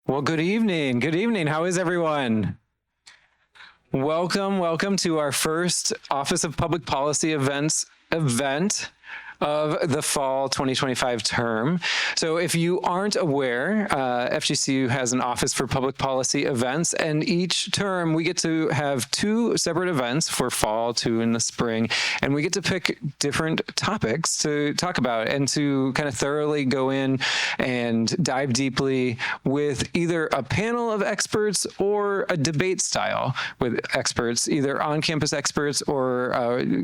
Well, good evening. Good evening. How is everyone? Welcome to our first Office of Public Policy event of the fall 2025 term. So if you aren't aware, FGCU has an Office for Public Policy events, and each term we get to have two separate events for fall, two in the spring, and we get to pick different topics to talk about and to kind of thoroughly go in and dive deeply with either a panel of experts or a debate style with experts, either on-campus experts or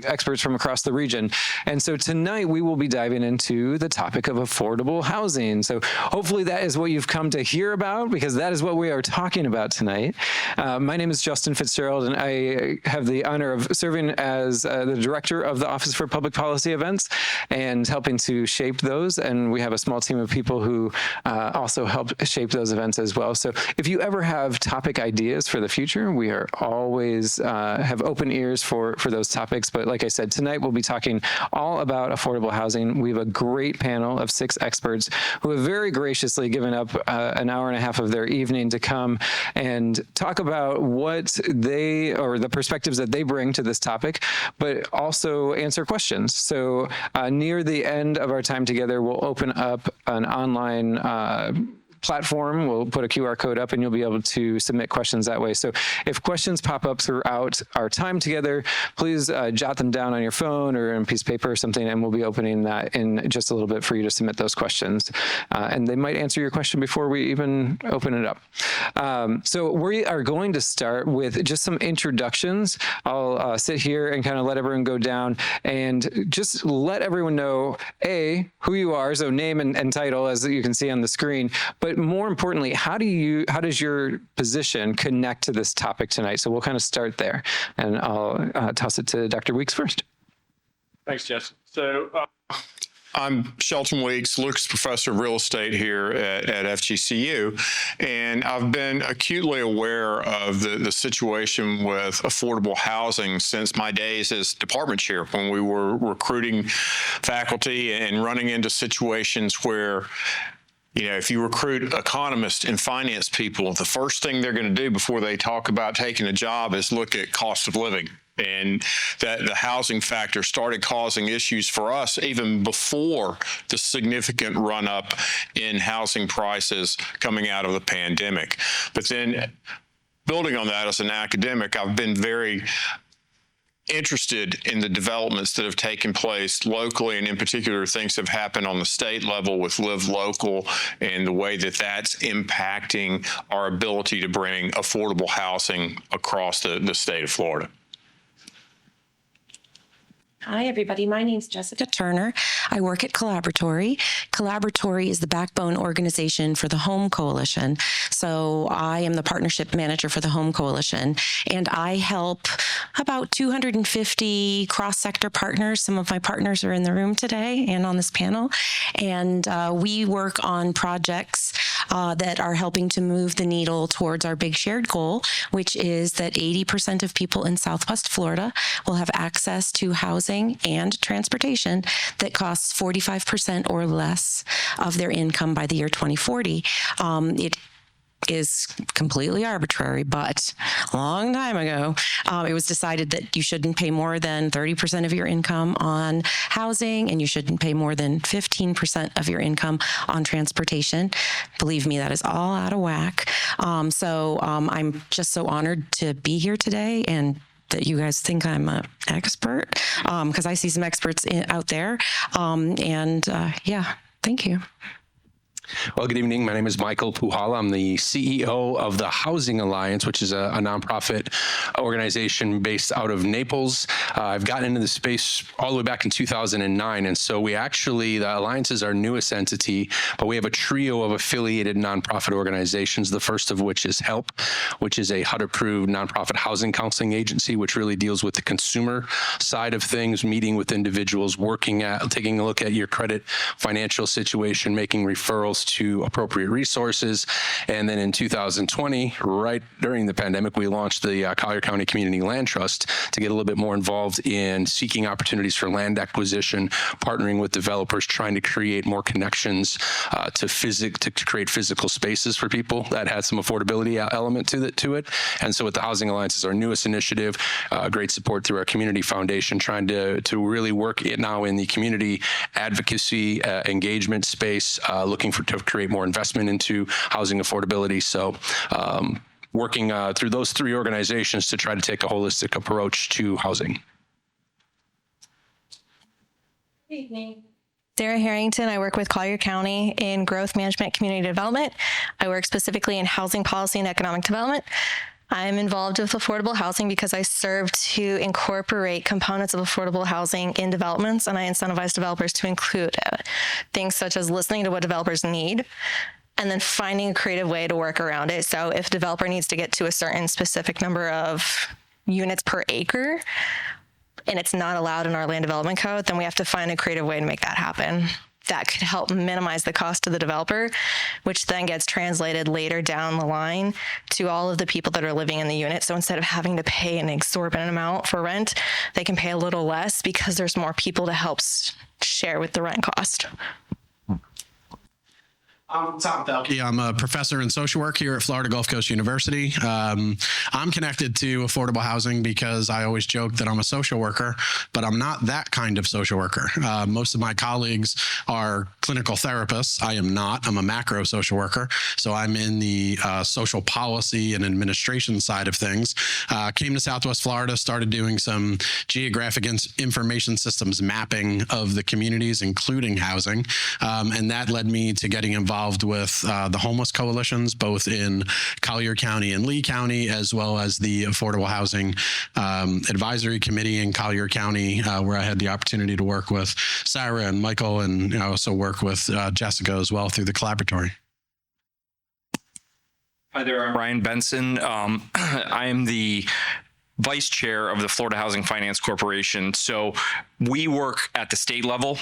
experts from across the region. And so tonight, we will be diving into the topic of affordable housing. So hopefully that is what you've come to hear about, because that is what we are talking about tonight. My name is Justin Fitzgerald, and I have the honor of serving as the director of the Office for Public Policy Events and helping to shape those. And we have a small team of people who also help shape those events as well. So if you ever have topic ideas for the future, we are always have open ears for those topics. But like I said, tonight we'll be talking all about affordable housing. We have a great panel of 6 experts who have very graciously given up an hour and a half of their evening to come and talk about what they, or the perspectives that they bring to this topic, but also answer questions. So near the end of our time together, we'll open up an online platform. We'll put a QR code up and you'll be able to submit questions that way. So if questions pop up throughout our time together, please jot them down on your phone or in a piece of paper or something, and we'll be opening that in just a little bit for you to submit those questions. And they might answer your question before we even open it up. So we are going to start with just some introductions. I'll sit here and kind of let everyone go down and just let everyone know, A, who you are, so name and title, as you can see on the screen, but more importantly, how does your position connect to this topic tonight? So we'll kind of start there, and I'll toss it to Dr. Weeks first. Thanks, Jess. So I'm Shelton Weeks, Lucas Professor of Real Estate here at FGCU, and I've been acutely aware of the situation with affordable housing since my days as department chair, when we were recruiting faculty and running into situations where, you know, if you recruit economists and finance people, the first thing they're going to do before they talk about taking a job is look at cost of living. And that the housing factor started causing issues for us even before the significant run up in housing prices coming out of the pandemic. But then building on that as an academic, I've been very interested in the developments that have taken place locally, and in particular things that have happened on the state level with Live Local and the way that that's impacting our ability to bring affordable housing across the state of Florida. Hi, everybody. My name's Jessica Turner. I work at Collaboratory. Collaboratory is the backbone organization for the Home Coalition. So I am the partnership manager for the Home Coalition, and I help about 250 cross-sector partners. Some of my partners are in the room today and on this panel. And we work on projects that are helping to move the needle towards our big shared goal, which is that 80% of people in Southwest Florida will have access to housing and transportation that costs 45% or less of their income by the year 2040. It is completely arbitrary, but a long time ago, it was decided that you shouldn't pay more than 30% of your income on housing, and you shouldn't pay more than 15% of your income on transportation. Believe me, that is all out of whack. So I'm just so honored to be here today, and that you guys think I'm an expert, because I see some experts out there. Yeah, thank you. Well, good evening. My name is Michael Puchalla. I'm the CEO of the Housing Alliance, which is a nonprofit organization based out of Naples. I've gotten into the space all the way back in 2009. And so the Alliance is our newest entity, but we have a trio of affiliated nonprofit organizations, the first of which is HELP, which is a HUD-approved nonprofit housing counseling agency, which really deals with the consumer side of things, meeting with individuals, taking a look at your credit, financial situation, making referrals, referrals to appropriate resources. And then in 2020, right during the pandemic, we launched the Collier County Community Land Trust to get a little bit more involved in seeking opportunities for land acquisition, partnering with developers, trying to create more connections to create physical spaces for people that had some affordability element to it. And so with the Housing Alliance is our newest initiative, great support through our community foundation, trying to really work it now in the community advocacy engagement space, looking to create more investment into housing affordability. So working through those three organizations to try to take a holistic approach to housing. Good evening. Sarah Harrington. I work with Collier County in growth management, community development. I work specifically in housing policy and economic development. I'm involved with affordable housing because I serve to incorporate components of affordable housing in developments, and I incentivize developers to include things such as listening to what developers need and then finding a creative way to work around it. So if a developer needs to get to a certain specific number of units per acre and it's not allowed in our land development code, then we have to find a creative way to make that happen. That could help minimize the cost to the developer, which then gets translated later down the line to all of the people that are living in the unit. So instead of having to pay an exorbitant amount for rent, they can pay a little less because there's more people to help share with the rent cost. I'm Tom Felke. I'm a professor in social work here at Florida Gulf Coast University. I'm connected to affordable housing because I always joke that I'm a social worker, but I'm not that kind of social worker. Most of my colleagues are clinical therapists. I am not. I'm a macro social worker. So I'm in the social policy and administration side of things. Came to Southwest Florida, started doing some geographic information systems mapping of the communities, including housing. And that led me to getting involved with the homeless coalitions, both in Collier County and Lee County, as well as the Affordable Housing Advisory Committee in Collier County, where I had the opportunity to work with Sarah and Michael, and I also work with Jessica as well through the collaboratory. Hi there, I'm Ryan Benson. I am the vice chair of the Florida Housing Finance Corporation. So we work at the state level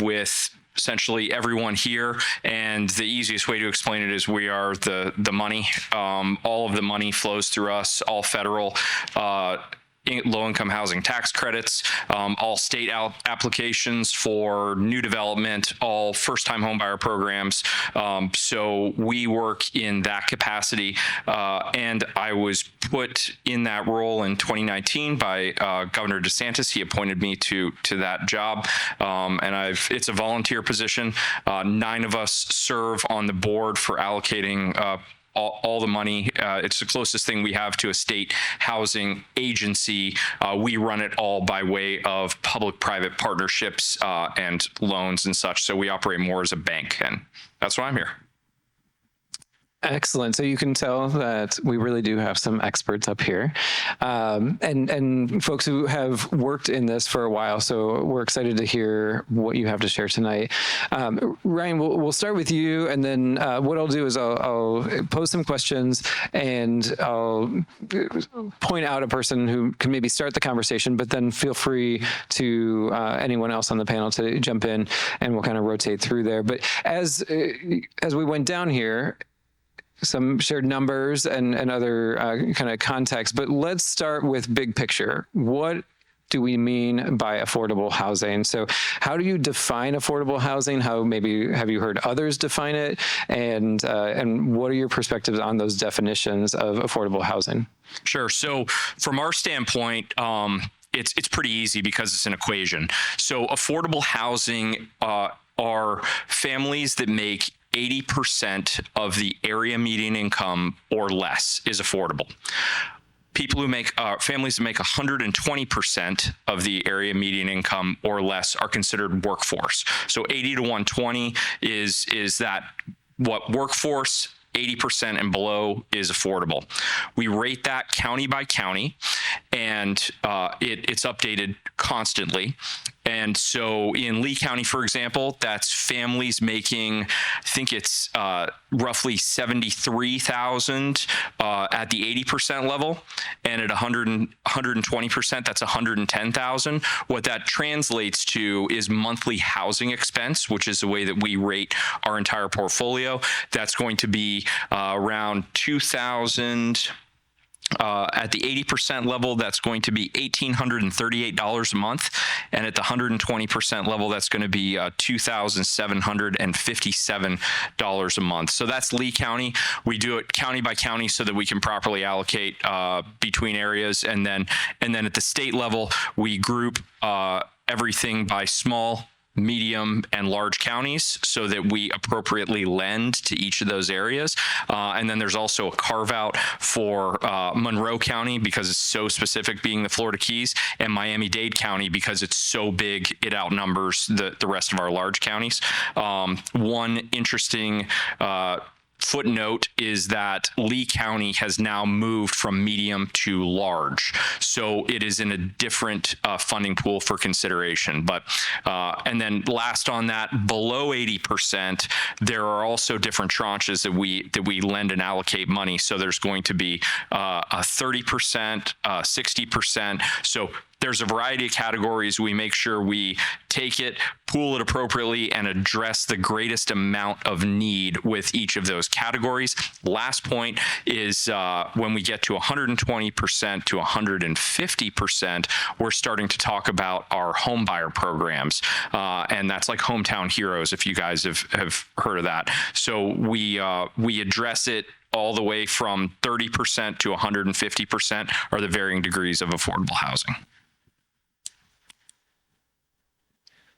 with essentially everyone here, and the easiest way to explain it is we are the money. All of the money flows through us, all federal low-income housing tax credits, all state applications for new development, all first-time homebuyer programs. So we work in that capacity, and I was put in that role in 2019 by Governor DeSantis. He appointed me to that job, and it's a volunteer position. 9 of us serve on the board for allocating all the money. It's the closest thing we have to a state housing agency. We run it all by way of public-private partnerships and loans and such. So we operate more as a bank, and that's why I'm here. Excellent. So you can tell that we really do have some experts up here, and folks who have worked in this for a while. So we're excited to hear what you have to share tonight. Ryan, we'll start with you, and then what I'll do is I'll pose some questions, and I'll point out a person who can maybe start the conversation, but then feel free to anyone else on the panel to jump in, and we'll kind of rotate through there. But as we went down here, some shared numbers and other kind of context, but let's start with big picture. What do we mean by affordable housing? So how do you define affordable housing? How maybe have you heard others define it? And what are your perspectives on those definitions of affordable housing? Sure. So from our standpoint, it's pretty easy because it's an equation. So affordable housing are families that make 80% of the area median income or less is affordable. People who make families that make 120% of the area median income or less are considered workforce. So 80 to 120 is that what workforce, 80% and below is affordable. We rate that county by county, and it's updated constantly. And so in Lee County, for example, that's families making, I think it's roughly 73,000 at the 80% level, and at 120%, that's 110,000. What that translates to is monthly housing expense, which is the way that we rate our entire portfolio. That's going to be around 2,000. At the 80% level, that's going to be $1,838 a month. And at the 120% level, that's going to be $2,757 a month. So that's Lee County. We do it county by county so that we can properly allocate between areas. And then at the state level, we group everything by small, medium, and large counties so that we appropriately lend to each of those areas. And then there's also a carve out for Monroe County because it's so specific, being the Florida Keys, and Miami-Dade County because it's so big it outnumbers the rest of our large counties. One interesting footnote is that Lee County has now moved from medium to large. So it is in a different funding pool for consideration. But and then last on that, below 80%, there are also different tranches that we lend and allocate money. So there's going to be a 30%, 60%. So there's a variety of categories. We make sure we take it, pool it appropriately, and address the greatest amount of need with each of those categories. Last point is when we get to 120% to 150%, we're starting to talk about our home buyer programs. And that's like Hometown Heroes, if you guys have heard of that. So we address it all the way from 30% to 150% are the varying degrees of affordable housing.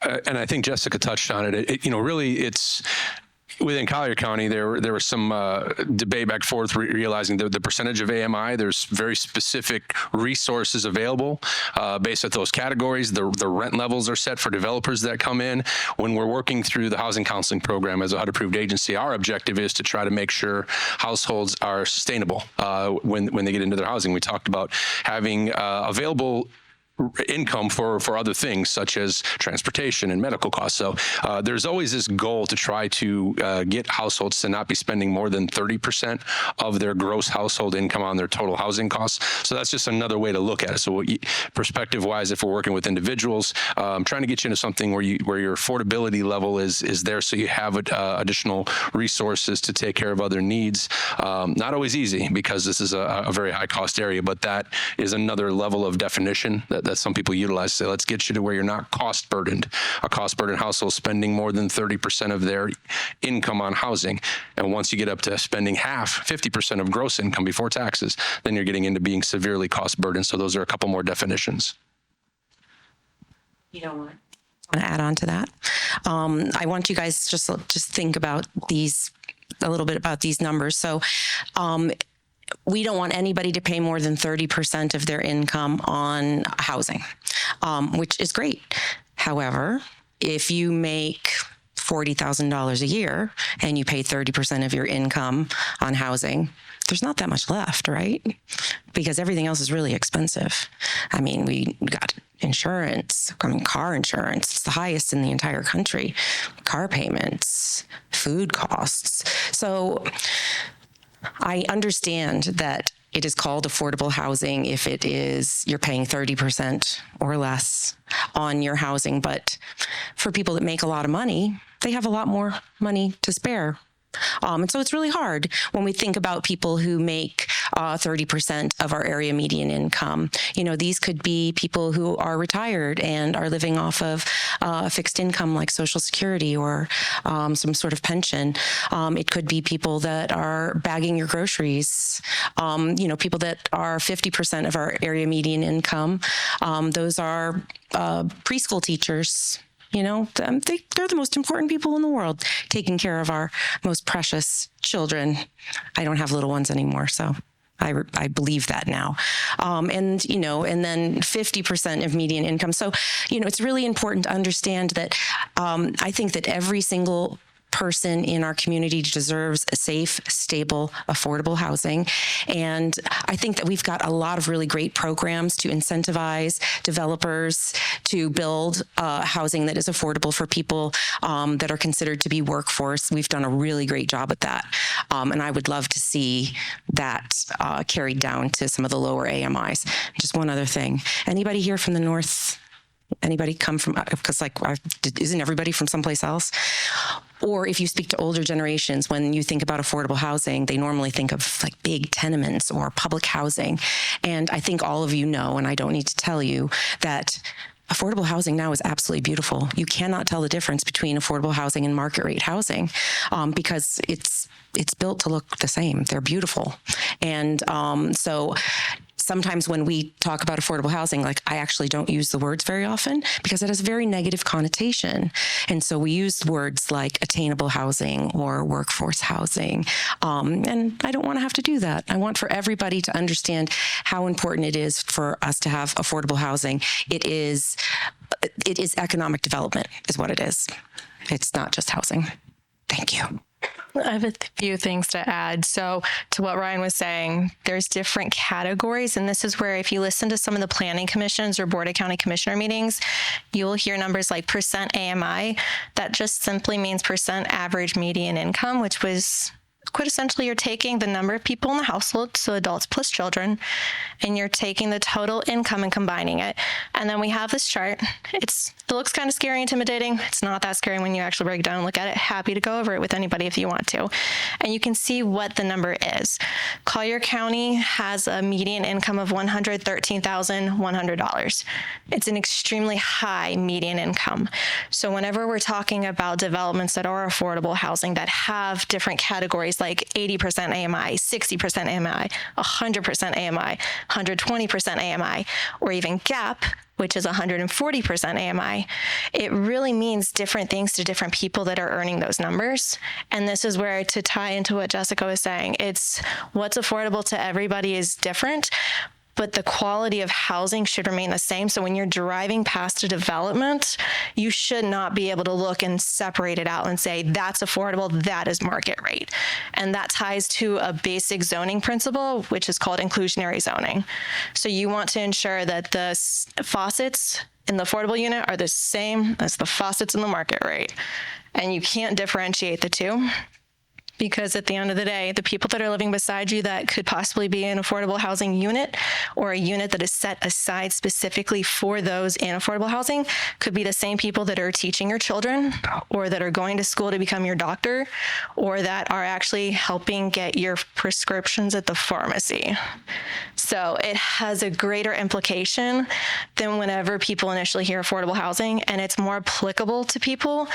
And I think Jessica touched on it. Really, it's within Collier County. There was some debate back and forth, realizing the percentage of AMI. There's very specific resources available based on those categories. The rent levels are set for developers that come in. When we're working through the housing counseling program as a HUD-approved agency, our objective is to try to make sure households are sustainable when they get into their housing. We talked about having available income for other things such as transportation and medical costs. So there's always this goal to try to get households to not be spending more than 30% of their gross household income on their total housing costs. So that's just another way to look at it. So perspective wise, if we're working with individuals, trying to get you into something where your affordability level is there, so you have additional resources to take care of other needs. Not always easy because this is a very high cost area, but that is another level of definition that some people utilize. So let's get you to where you're not cost burdened. A cost burdened household spending more than 30% of their income on housing. And once you get up to spending 50% of gross income before taxes, then you're getting into being severely cost burdened. So those are a couple more definitions. You don't want to add on to that? I want you guys just think about these, a little bit about these numbers. So we don't want anybody to pay more than 30% of their income on housing, which is great. However, if you make $40,000 a year and you pay 30% of your income on housing, there's not that much left, right? Because everything else is really expensive. I mean, we got insurance, car insurance, it's the highest in the entire country, car payments, food costs. So I understand that it is called affordable housing if it is you're paying 30% or less on your housing. But for people that make a lot of money, they have a lot more money to spare. And so it's really hard when we think about people who make 30% of our area median income. You know, these could be people who are retired and are living off of a fixed income like Social Security or some sort of pension. It could be people that are bagging your groceries. People that are 50% of our area median income. Those are preschool teachers. They're the most important people in the world, taking care of our most precious children. I don't have little ones anymore, so I believe that now. And then 50% of median income. So, it's really important to understand that I think that every single person in our community deserves safe, stable, affordable housing. And I think that we've got a lot of really great programs to incentivize developers to build housing that is affordable for people that are considered to be workforce. We've done a really great job at that. And I would love to see that carried down to some of the lower AMIs. Just one other thing. Anybody here from the north? Anybody come from, because isn't everybody from someplace else? Or if you speak to older generations, when you think about affordable housing, they normally think of like big tenements or public housing. And I think all of you know, and I don't need to tell you, that affordable housing now is absolutely beautiful. You cannot tell the difference between affordable housing and market rate housing because it's built to look the same. They're beautiful. And so sometimes when we talk about affordable housing, like I actually don't use the words very often because it has a very negative connotation. And so we use words like attainable housing or workforce housing. And I don't want to have to do that. I want for everybody to understand how important it is for us to have affordable housing. It is economic development is what it is. It's not just housing. Thank you. I have a few things to add. So to what Ryan was saying, there's different categories. And this is where if you listen to some of the planning commissions or board of county commissioner meetings, you'll hear numbers like percent AMI. That just simply means percent average median income, which was quintessentially you're taking the number of people in the household, so adults plus children, and you're taking the total income and combining it. And then we have this chart. It looks kind of scary, intimidating. It's not that scary when you actually break it down and look at it. Happy to go over it with anybody if you want to. And you can see what the number is. Collier County has a median income of $113,100. It's an extremely high median income. So whenever we're talking about developments that are affordable housing that have different categories like 80% AMI, 60% AMI, 100% AMI, 120% AMI, or even GAP, which is 140% AMI, it really means different things to different people that are earning those numbers. And this is where, to tie into what Jessica was saying, it's what's affordable to everybody is different, but the quality of housing should remain the same. So when you're driving past a development, you should not be able to look and separate it out and say, that's affordable, that is market rate. And that ties to a basic zoning principle, which is called inclusionary zoning. So you want to ensure that the faucets in the affordable unit are the same as the faucets in the market rate. And you can't differentiate the two. Because at the end of the day, the people that are living beside you that could possibly be an affordable housing unit or a unit that is set aside specifically for those in affordable housing could be the same people that are teaching your children or that are going to school to become your doctor or that are actually helping get your prescriptions at the pharmacy. So it has a greater implication than whenever people initially hear affordable housing, and it's more applicable to people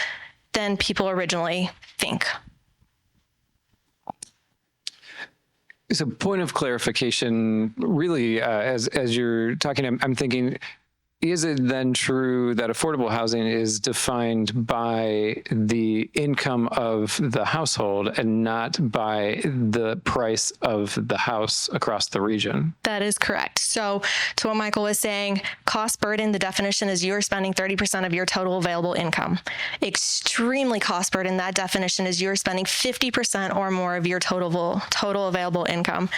than people originally think. So, point of clarification, really, as you're talking, I'm thinking, is it then true that affordable housing is defined by the income of the household and not by the price of the house across the region? That is correct. So to what Michael was saying, cost burden, the definition is you're spending 30% of your total available income. Extremely cost burden, that definition is you're spending 50% or more of your total available income.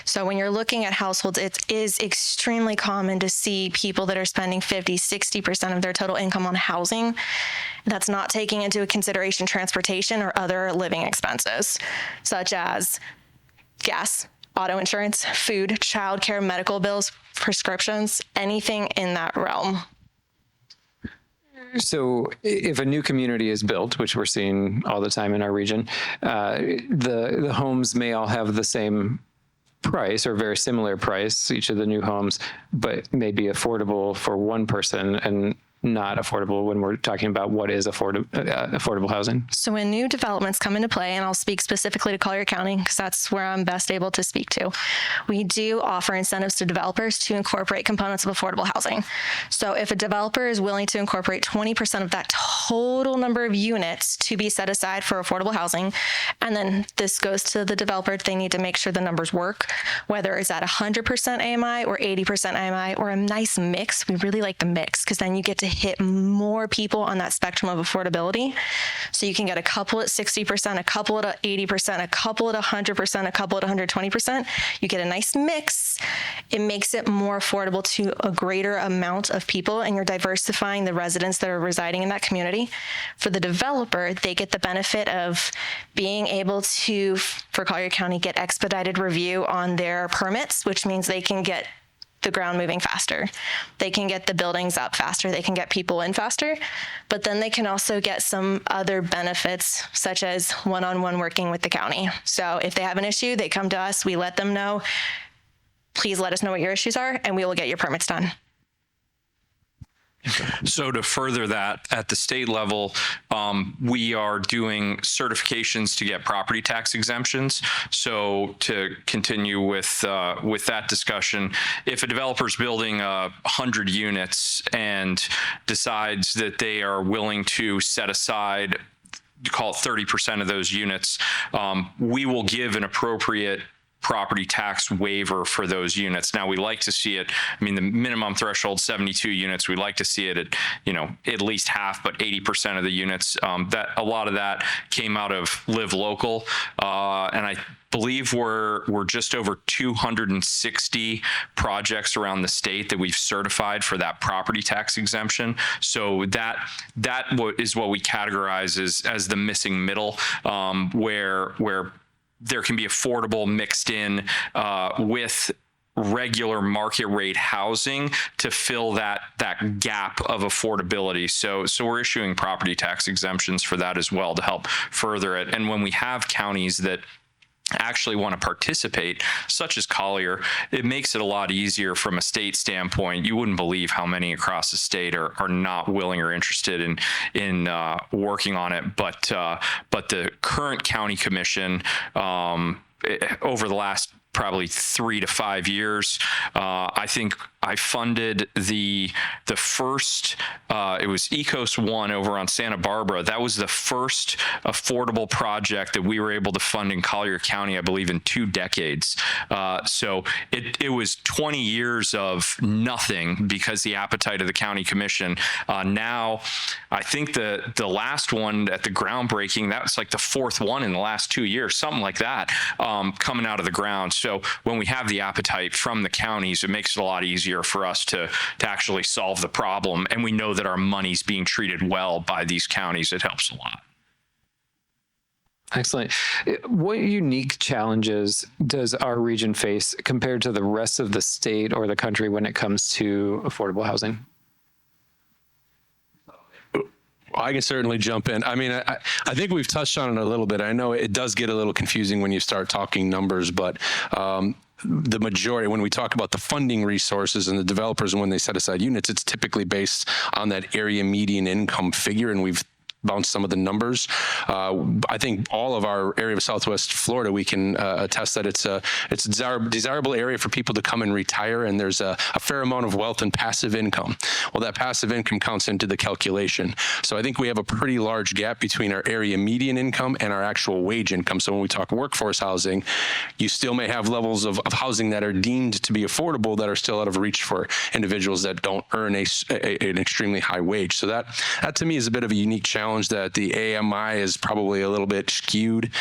So when you're looking at households, it is extremely common to see people that are spending 50, 60% of their total income on housing. That's not taking into consideration transportation or other living expenses, such as gas, auto insurance, food, childcare, medical bills, prescriptions, anything in that realm. So if a new community is built, which we're seeing all the time in our region, the homes may all have the same price or very similar price, each of the new homes, but may be affordable for one person and not affordable when we're talking about what is affordable housing. So when new developments come into play, and I'll speak specifically to Collier County because that's where I'm best able to speak to, we do offer incentives to developers to incorporate components of affordable housing. So if a developer is willing to incorporate 20% of that total number of units to be set aside for affordable housing, and then this goes to the developer, they need to make sure the numbers work, whether it's at 100% AMI or 80% AMI or a nice mix. We really like the mix because then you get to hit more people on that spectrum of affordability. So you can get a couple at 60%, a couple at 80%, a couple at 100%, a couple at 120%. You get a nice mix. It makes it more affordable to a greater amount of people, and you're diversifying the residents that are residing in that community. For the developer, they get the benefit of being able to, for Collier County, get expedited review on their permits, which means they can get the ground moving faster. They can get the buildings up faster. They can get people in faster. But then they can also get some other benefits, such as one-on-one working with the county. So if they have an issue, they come to us, we let them know, please let us know what your issues are, and we will get your permits done. So to further that, at the state level, we are doing certifications to get property tax exemptions. So to continue with that discussion, if a developer's building 100 units and decides that they are willing to set aside, call it 30% of those units, we will give an appropriate property tax waiver for those units. Now, we like to see it, I mean, the minimum threshold, 72 units, we like to see it at, at least half, but 80% of the units. That a lot of that came out of Live Local. And I believe we're just over 260 projects around the state that we've certified for that property tax exemption. So that is what we categorize as the missing middle, where there can be affordable mixed in with regular market rate housing to fill that gap of affordability. So we're issuing property tax exemptions for that as well to help further it. And when we have counties that actually want to participate, such as Collier, it makes it a lot easier from a state standpoint. You wouldn't believe how many across the state are not willing or interested in working on it. But the current county commission over the last probably 3 to 5 years, I think I funded the first, it was Ecos 1 over on Santa Barbara. That was the first affordable project that we were able to fund in Collier County, I believe, in 2 decades. So it was 20 years of nothing because the appetite of the county commission. Now, I think the last one at the groundbreaking, that was like the 4th one in the last 2 years, something like that, coming out of the ground. So when we have the appetite from the counties, it makes it a lot easier for us to actually solve the problem. And we know that our money's being treated well by these counties. It helps a lot. Excellent. What unique challenges does our region face compared to the rest of the state or the country when it comes to affordable housing? I can certainly jump in. I mean, I think we've touched on it a little bit. I know it does get a little confusing when you start talking numbers, but the majority, when we talk about the funding resources and the developers and when they set aside units, it's typically based on that area median income figure, and we've bounce some of the numbers. I think all of our area of Southwest Florida, we can attest that it's a desirable area for people to come and retire, and there's a fair amount of wealth and passive income. Well, that passive income counts into the calculation. So I think we have a pretty large gap between our area median income and our actual wage income. So when we talk workforce housing, you still may have levels of housing that are deemed to be affordable that are still out of reach for individuals that don't earn an extremely high wage. So that to me is a bit of a unique challenge, that the AMI is probably a little bit skewed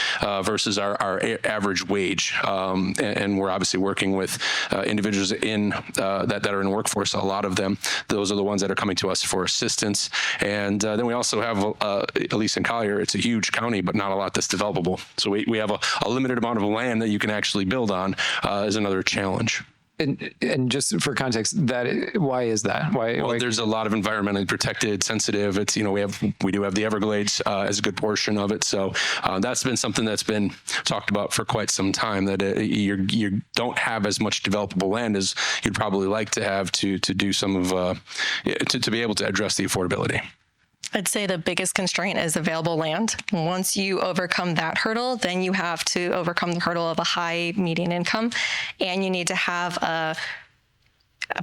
versus our average wage. And we're obviously working with individuals in that are in the workforce. A lot of them, those are the ones that are coming to us for assistance. And then we also have, at least in Collier, it's a huge county, but not a lot that's developable. So we have a limited amount of land that you can actually build on is another challenge. And just for context, why is that? Why? There's a lot of environmentally protected, sensitive. It's, we do have the Everglades as a good portion of it. So that's been something that's been talked about for quite some time, that you don't have as much developable land as you'd probably like to have to do some of to be able to address the affordability. I'd say the biggest constraint is available land. Once you overcome that hurdle, then you have to overcome the hurdle of a high median income, and you need to have a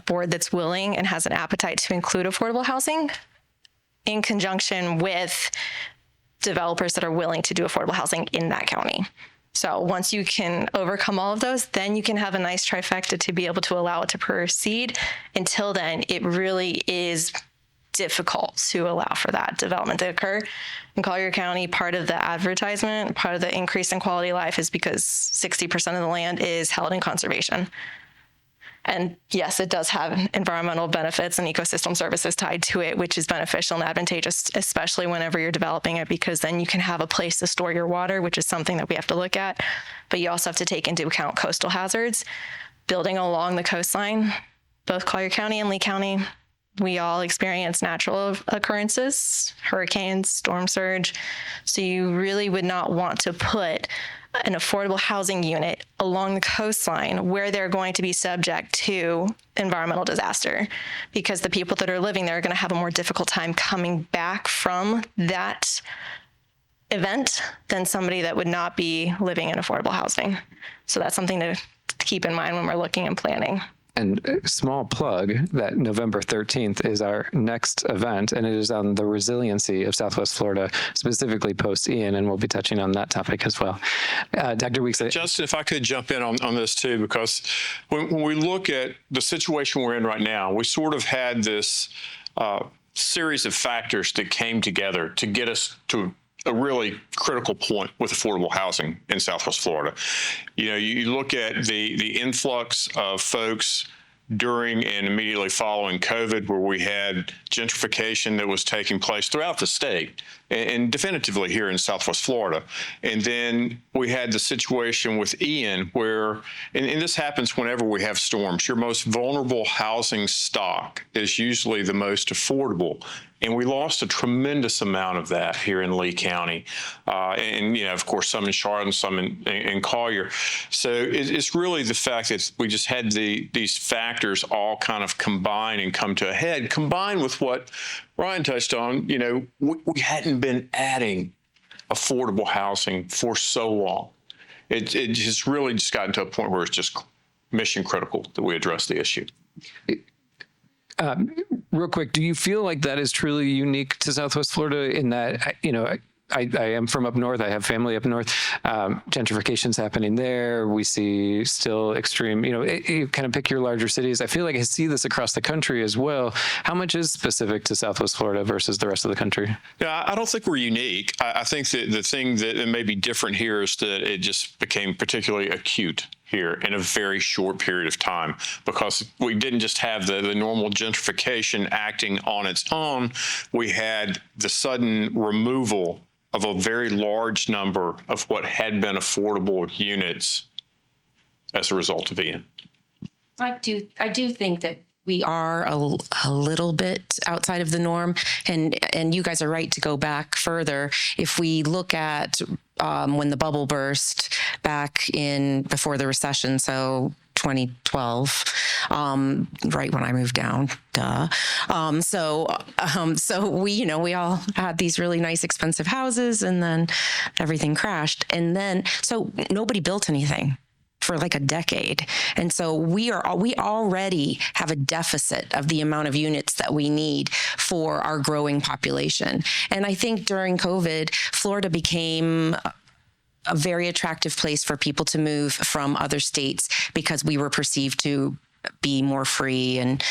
board that's willing and has an appetite to include affordable housing in conjunction with developers that are willing to do affordable housing in that county. So once you can overcome all of those, then you can have a nice trifecta to be able to allow it to proceed. Until then, it really is difficult to allow for that development to occur. In Collier County, part of the advertisement, part of the increase in quality of life is because 60% of the land is held in conservation. And yes, it does have environmental benefits and ecosystem services tied to it, which is beneficial and advantageous, especially whenever you're developing it, because then you can have a place to store your water, which is something that we have to look at. But you also have to take into account coastal hazards. Building along the coastline, both Collier County and Lee County, we all experience natural occurrences, hurricanes, storm surge. So you really would not want to put an affordable housing unit along the coastline where they're going to be subject to environmental disaster, because the people that are living there are going to have a more difficult time coming back from that event than somebody that would not be living in affordable housing. So that's something to keep in mind when we're looking and planning. And small plug that November 13th is our next event, and it is on the resiliency of Southwest Florida, specifically post-Ian, and we'll be touching on that topic as well. Dr. Weeks. Justin, if I could jump in on this too, because when we look at the situation we're in right now, we sort of had this series of factors that came together to get us to a really critical point with affordable housing in Southwest Florida. You know, you look at the influx of folks during and immediately following COVID, where we had gentrification that was taking place throughout the state and definitively here in Southwest Florida. And then we had the situation with Ian where, and this happens whenever we have storms, your most vulnerable housing stock is usually the most affordable. And we lost a tremendous amount of that here in Lee County. And, you know, of course, some in Charlotte and some in Collier. So it's really the fact that we just had these factors all kind of combine and come to a head, combined with what Ryan touched on. You know, we hadn't been adding affordable housing for so long. It just really just gotten to a point where it's just mission critical that we address the issue. Real quick, do you feel like that is truly unique to Southwest Florida in that, you know, I am from up north. I have family up north. Gentrification's happening there. We see still extreme, you know, you kind of pick your larger cities. I feel like I see this across the country as well. How much is specific to Southwest Florida versus the rest of the country? Yeah, I don't think we're unique. I think that the thing that may be different here is that it just became particularly acute here in a very short period of time, because we didn't just have the normal gentrification acting on its own. We had the sudden removal of a very large number of what had been affordable units as a result of Ian. I do think that we are a little bit outside of the norm, and you guys are right to go back further. If we look at when the bubble burst back before the recession, so 2012, right when I moved down, so we all had these really nice expensive houses, and then everything crashed, and then so nobody built anything for like a decade. And so we already have a deficit of the amount of units that we need for our growing population. And I think during COVID, Florida became a very attractive place for people to move from other states because we were perceived to be more free and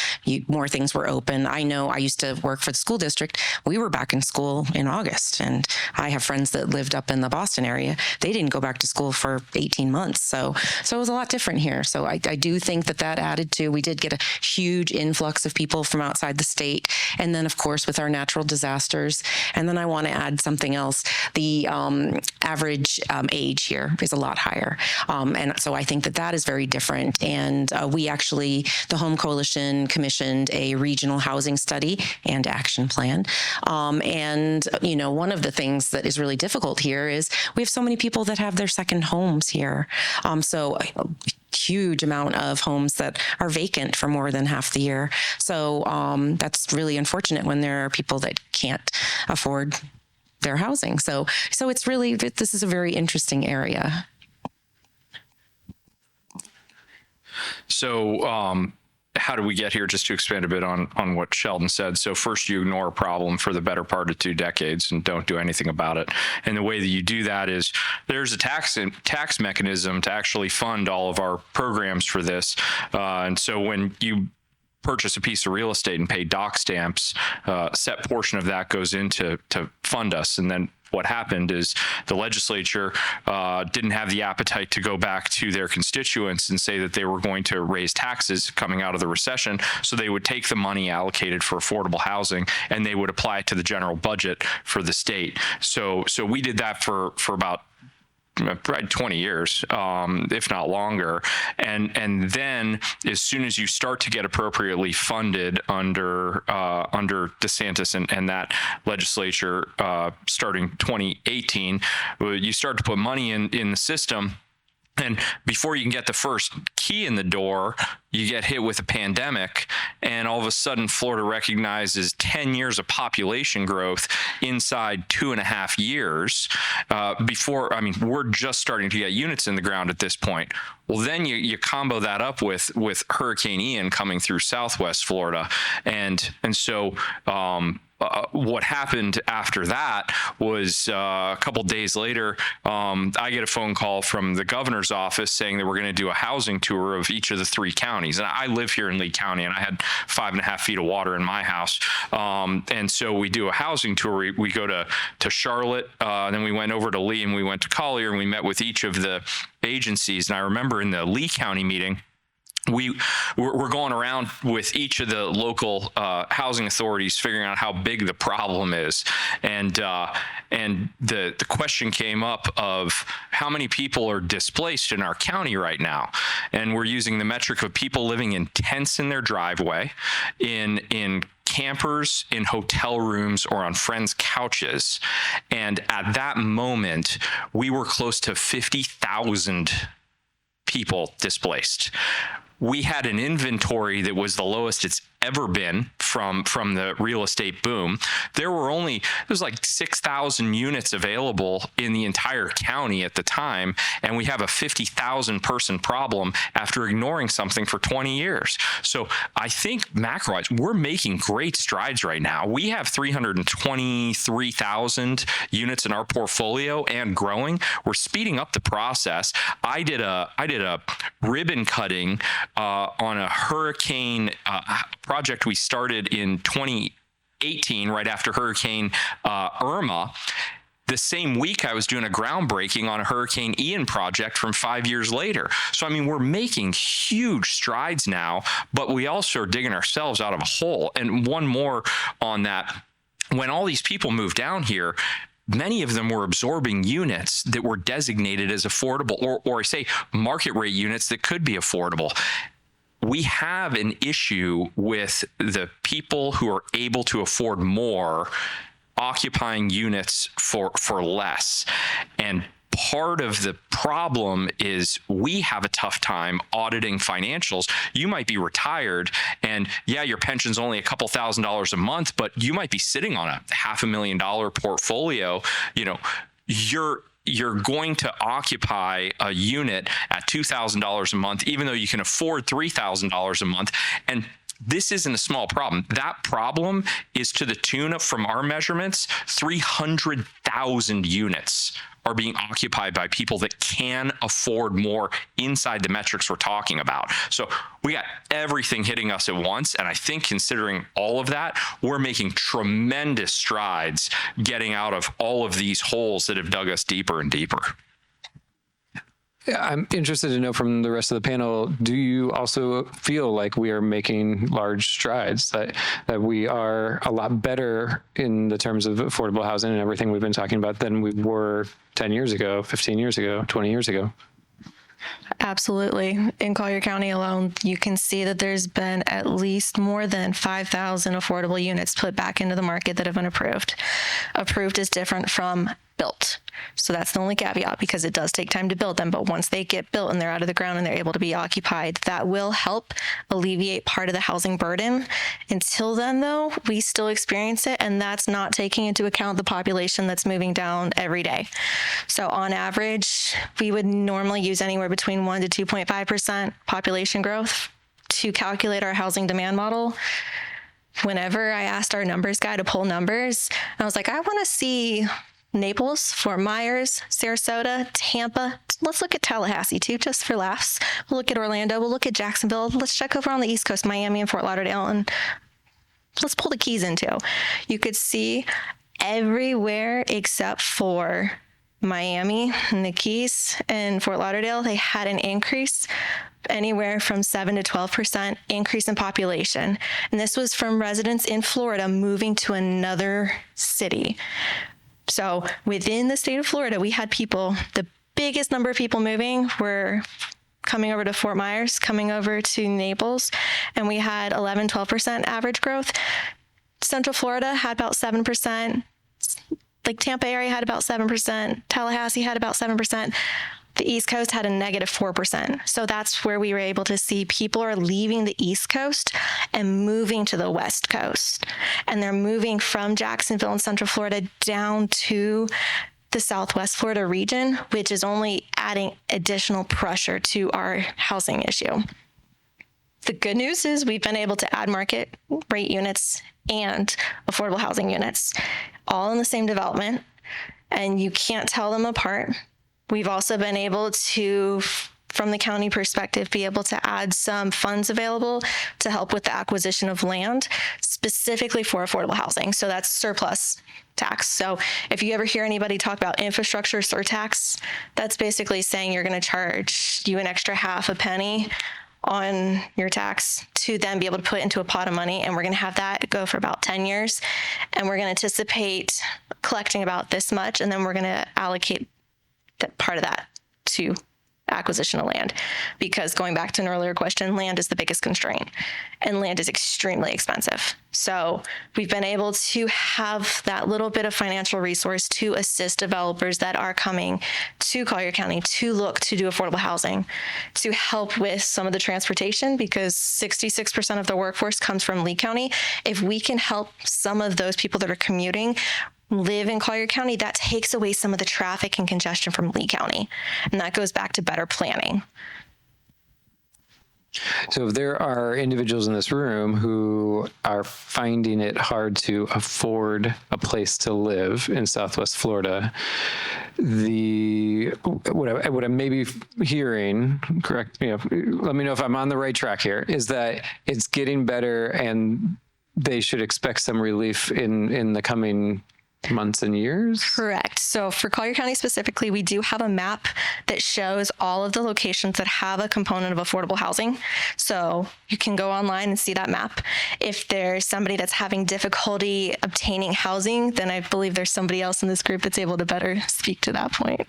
more things were open. I know I used to work for the school district. We were back in school in August, and I have friends that lived up in the Boston area. They didn't go back to school for 18 months. So it was a lot different here. So I do think that added to, we did get a huge influx of people from outside the state. And then of course with our natural disasters. And then I want to add something else. The average age here is a lot higher. And so I think that is very different. And we actually, the Home Coalition commissioned a regional housing study and action plan. And, you know, one of the things that is really difficult here is we have so many people that have their second homes here. So a huge amount of homes that are vacant for more than half the year. So that's really unfortunate when there are people that can't afford their housing. So it's really, this is a very interesting area. So how do we get here? Just to expand a bit on what Sheldon said. So first, you ignore a problem for the better part of 2 decades and don't do anything about it. And the way that you do that is there's a tax mechanism to actually fund all of our programs for this. And so when you purchase a piece of real estate and pay dock stamps, set portion of that goes into to fund us. And then what happened is the legislature didn't have the appetite to go back to their constituents and say that they were going to raise taxes coming out of the recession. So they would take the money allocated for affordable housing and they would apply it to the general budget for the state. So we did that for about probably 20 years, if not longer. And then as soon as you start to get appropriately funded under DeSantis and that legislature starting 2018, you start to put money in the system. And before you can get the first key in the door, you get hit with a pandemic, and all of a sudden Florida recognizes 10 years of population growth inside 2.5 years. We're just starting to get units in the ground at this point. Well, then you combo that up with Hurricane Ian coming through Southwest Florida, and so what happened after that was a couple days later, I get a phone call from the governor's office saying that we're going to do a housing tour of each of the 3 counties. And I live here in Lee County, and I had 5.5 feet of water in my house. And so we do a housing tour. We go to Charlotte, then we went over to Lee, and we went to Collier, and we met with each of the agencies. And I remember in the Lee County meeting, we're going around with each of the local housing authorities, figuring out how big the problem is, and the question came up of how many people are displaced in our county right now, and we're using the metric of people living in tents in their driveway, in campers, in hotel rooms, or on friends' couches, and at that moment we were close to 50,000 people displaced. We had an inventory that was the lowest it's ever been from the real estate boom. There was like 6,000 units available in the entire county at the time, and we have a 50,000 person problem after ignoring something for 20 years. So I think macro-wise, we're making great strides right now. We have 323,000 units in our portfolio and growing. We're speeding up the process. I did a ribbon cutting on a hurricane project we started in 2018, right after Hurricane Irma. The same week, I was doing a groundbreaking on a Hurricane Ian project from 5 years later. So, we're making huge strides now, but we also are digging ourselves out of a hole. And one more on that. When all these people moved down here, many of them were absorbing units that were designated as affordable, or I say market rate units that could be affordable. We have an issue with the people who are able to afford more occupying units for less. And part of the problem is we have a tough time auditing financials. You might be retired and your pension's only a couple $1,000s a month, but you might be sitting on a $500,000 portfolio. You're going to occupy a unit at $2,000 a month, even though you can afford $3,000 a month. And this isn't a small problem. That problem is to the tune of, from our measurements, 300,000 units are being occupied by people that can afford more inside the metrics we're talking about. So we got everything hitting us at once. And I think considering all of that, we're making tremendous strides getting out of all of these holes that have dug us deeper and deeper. I'm interested to know from the rest of the panel, do you also feel like we are making large strides, that we are a lot better in the terms of affordable housing and everything we've been talking about than we were 10 years ago, 15 years ago, 20 years ago? Absolutely. In Collier County alone, you can see that there's been at least more than 5,000 affordable units put back into the market that have been approved. Approved is different from built. So that's the only caveat, because it does take time to build them. But once they get built and they're out of the ground and they're able to be occupied, that will help alleviate part of the housing burden. Until then, though, we still experience it, and that's not taking into account the population that's moving down every day. So on average, we would normally use anywhere between 1 to 2.5% population growth to calculate our housing demand model. Whenever I asked our numbers guy to pull numbers, I was like, I want to see Naples, Fort Myers, Sarasota, Tampa. Let's look at Tallahassee too, just for laughs. We'll look at Orlando. We'll look at Jacksonville. Let's check over on the East Coast, Miami and Fort Lauderdale, and let's pull the Keys in too. You could see everywhere except for Miami and the Keys and Fort Lauderdale, they had an increase anywhere from 7 to 12% increase in population. And this was from residents in Florida moving to another city. So within the state of Florida, we had people, the biggest number of people moving were coming over to Fort Myers, coming over to Naples, and we had 11, 12% average growth. Central Florida had about 7%. Like Tampa area had about 7%. Tallahassee had about 7%. The East Coast had a negative 4%. So that's where we were able to see people are leaving the East Coast and moving to the West Coast. And they're moving from Jacksonville and Central Florida down to the Southwest Florida region, which is only adding additional pressure to our housing issue. The good news is we've been able to add market rate units and affordable housing units all in the same development, and you can't tell them apart. We've also been able to, from the county perspective, be able to add some funds available to help with the acquisition of land specifically for affordable housing. So that's surplus tax. So if you ever hear anybody talk about infrastructure surtax, that's basically saying you're going to charge you an extra half a penny on your tax to then be able to put into a pot of money. And we're going to have that go for about 10 years. And we're going to anticipate collecting about this much. And then we're going to allocate that part of that to acquisition of land, because going back to an earlier question, land is the biggest constraint and land is extremely expensive. So we've been able to have that little bit of financial resource to assist developers that are coming to Collier County to look to do affordable housing, to help with some of the transportation, because 66% of the workforce comes from Lee County. If we can help some of those people that are commuting live in Collier County, that takes away some of the traffic and congestion from Lee County. And that goes back to better planning. So if there are individuals in this room who are finding it hard to afford a place to live in Southwest Florida, what I may be hearing, correct, let me know if I'm on the right track here, is that it's getting better and they should expect some relief in the coming months and years? Correct. So for Collier County specifically, we do have a map that shows all of the locations that have a component of affordable housing. So you can go online and see that map. If there's somebody that's having difficulty obtaining housing, then I believe there's somebody else in this group that's able to better speak to that point.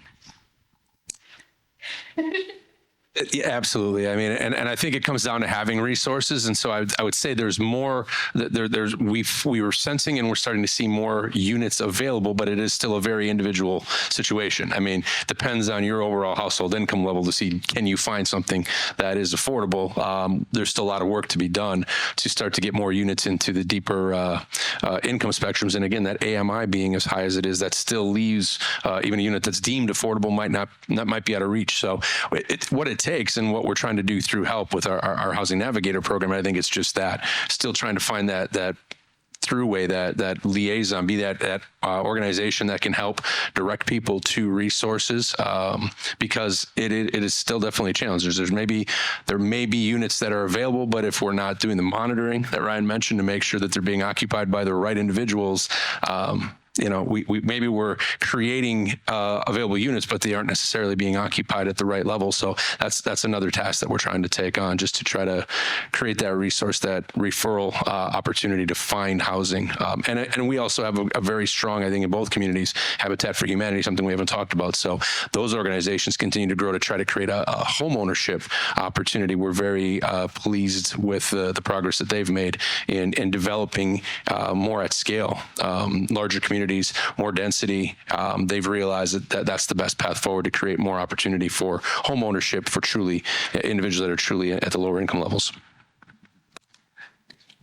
Yeah, absolutely. I mean, and I think it comes down to having resources. And so I would say there's more, we were sensing and we're starting to see more units available, but it is still a very individual situation. I mean, depends on your overall household income level to see, can you find something that is affordable? There's still a lot of work to be done to start to get more units into the deeper income spectrums. And again, that AMI being as high as it is, that still leaves even a unit that's deemed affordable might be out of reach. So what it takes and what we're trying to do through help with our Housing Navigator program, I think it's just that, still trying to find that throughway, that liaison, be that organization that can help direct people to resources, because it is still definitely a challenge. There may be units that are available, but if we're not doing the monitoring that Ryan mentioned to make sure that they're being occupied by the right individuals, we're creating available units, but they aren't necessarily being occupied at the right level. So that's another task that we're trying to take on, just to try to create that resource, that referral opportunity to find housing. And we also have a very strong, I think, in both communities, Habitat for Humanity, something we haven't talked about. So those organizations continue to grow to try to create a home ownership opportunity. We're very pleased with the progress that they've made in developing more at scale, larger communities, more density. They've realized that that's the best path forward to create more opportunity for home ownership for truly individuals that are truly at the lower income levels.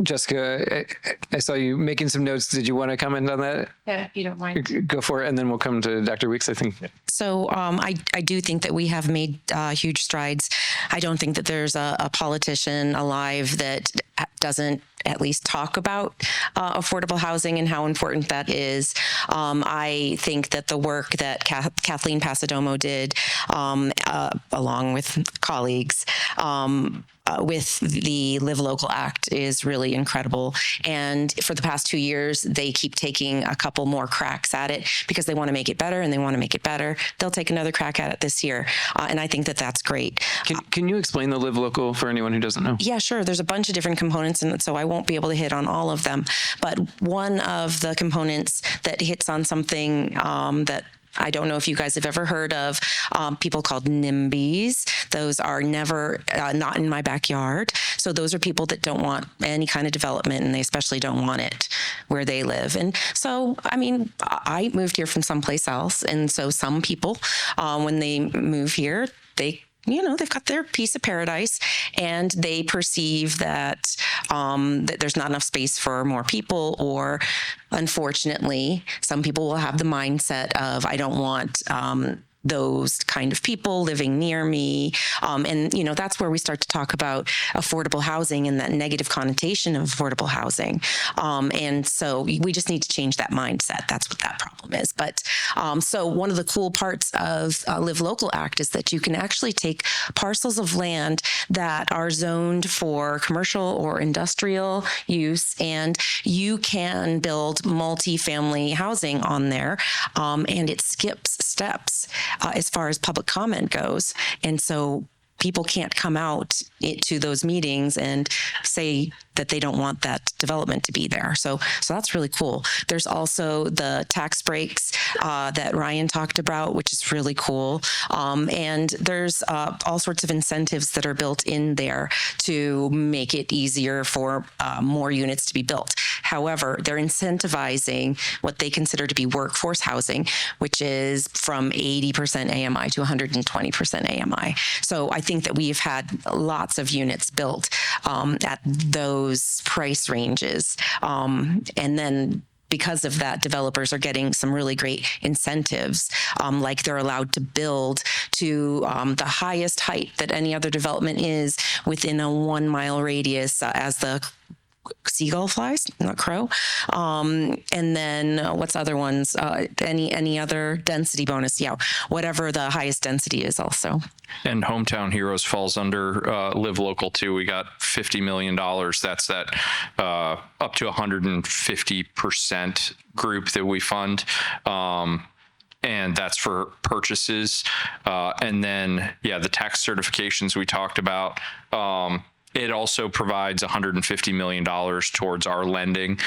Jessica, I saw you making some notes. Did you want to comment on that? Yeah, if you don't mind. Go for it, and then we'll come to Dr. Weeks, I think. So I do think that we have made huge strides. I don't think that there's a politician alive that doesn't at least talk about affordable housing and how important that is. I think that the work that Kathleen Pasadomo did, along with colleagues, with the Live Local Act is really incredible. And for the past 2 years, they keep taking a couple more cracks at it because they want to make it better and they want to make it better. They'll take another crack at it this year. And I think that that's great. Can you explain the Live Local for anyone who doesn't know? Yeah, sure. There's a bunch of different components, and so I won't be able to hit on all of them. But one of the components that hits on something that I don't know if you guys have ever heard of people called NIMBYs. Those are never, not in my backyard. So those are people that don't want any kind of development, and they especially don't want it where they live. And so, I mean, I moved here from someplace else. And so some people, when they move here, they've got their piece of paradise, and they perceive that that there's not enough space for more people, or unfortunately, some people will have the mindset of, I don't want those kind of people living near me. And, that's where we start to talk about affordable housing and that negative connotation of affordable housing. And so we just need to change that mindset. That's what that problem is. But so one of the cool parts of Live Local Act is that you can actually take parcels of land that are zoned for commercial or industrial use, and you can build multi-family housing on there. And it skips steps as far as public comment goes. And so people can't come out to those meetings and say that they don't want that development to be there. So that's really cool. There's also the tax breaks that Ryan talked about, which is really cool. And there's all sorts of incentives that are built in there to make it easier for more units to be built. However, they're incentivizing what they consider to be workforce housing, which is from 80% AMI to 120% AMI. So I think that we've had lots of units built at those price ranges. And then because of that, developers are getting some really great incentives, like they're allowed to build to the highest height that any other development is within a 1 mile radius as the seagull flies, not crow. And then what's other ones? Any other density bonus? Yeah, whatever the highest density is also. And Hometown Heroes falls under Live Local too. We got $50 million. That's that up to 150% group that we fund. And that's for purchases. And then, the tax certifications we talked about. It also provides $150 million towards our lending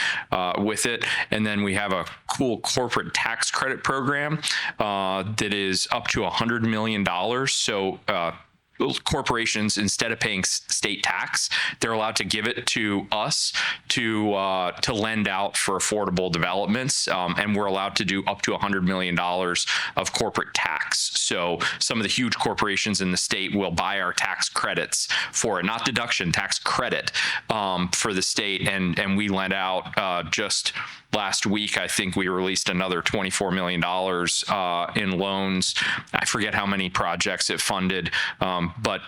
with it. And then we have a cool corporate tax credit program that is up to $100 million. So corporations, instead of paying state tax, they're allowed to give it to us to lend out for affordable developments, and we're allowed to do up to $100 million of corporate tax. So some of the huge corporations in the state will buy our tax credits for it, not deduction, tax credit for the state, and we lend out just last week. I think we released another $24 million in loans. I forget how many projects it funded, but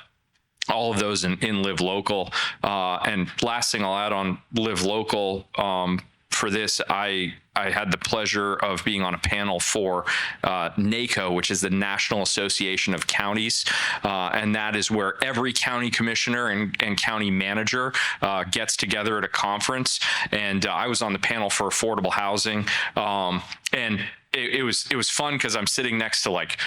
all of those in Live Local. And last thing I'll add on Live Local, for this, I had the pleasure of being on a panel for NACO, which is the National Association of Counties. And that is where every county commissioner and county manager gets together at a conference. And I was on the panel for affordable housing. And it was fun because I'm sitting next to like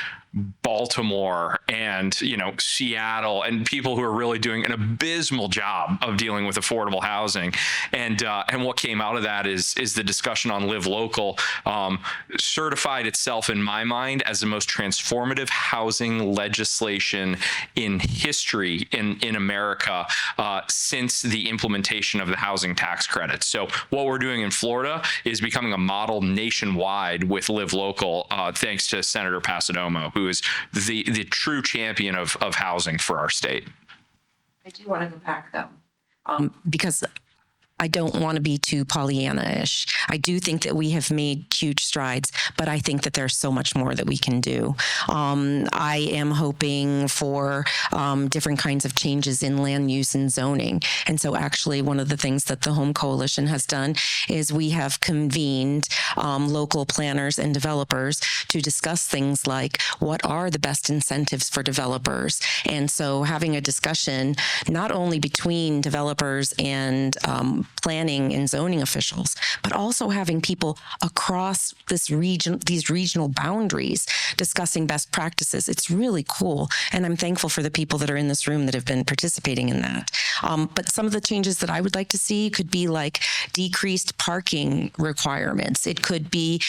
Baltimore and Seattle and people who are really doing an abysmal job of dealing with affordable housing, and what came out of that is the discussion on Live Local certified itself in my mind as the most transformative housing legislation in history in America since the implementation of the housing tax credit. So what we're doing in Florida is becoming a model nationwide with Live Local, thanks to Senator Pasadomo, who is the true champion of housing for our state. I do want to go back though, because I don't want to be too Pollyanna-ish. I do think that we have made huge strides, but I think that there's so much more that we can do. I am hoping for different kinds of changes in land use and zoning. And so actually one of the things that the Home Coalition has done is we have convened local planners and developers to discuss things like what are the best incentives for developers. And so having a discussion not only between developers and planning and zoning officials, but also having people across these regional boundaries discussing best practices. It's really cool. And I'm thankful for the people that are in this room that have been participating in that. But some of the changes that I would like to see could be like decreased parking requirements. It could be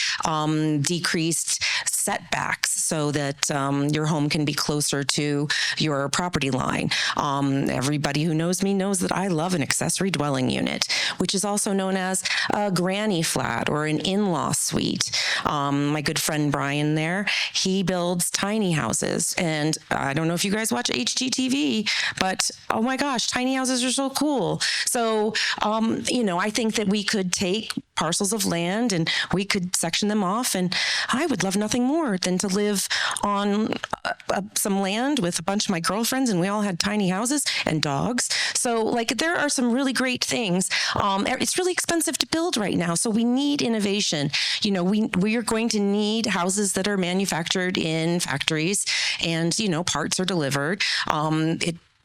decreased setbacks so that your home can be closer to your property line. Everybody who knows me knows that I love an accessory dwelling unit, which is also known as a granny flat or an in-law suite. My good friend Brian there, he builds tiny houses. And I don't know if you guys watch HGTV, but oh my gosh, tiny houses are so cool. So, I think that we could take parcels of land and we could section them off. And I would love nothing more than to live on some land with a bunch of my girlfriends, and we all had tiny houses and dogs. So there are some really great things. It's really expensive to build right now. So we need innovation. We are going to need houses that are manufactured in factories and, parts are delivered.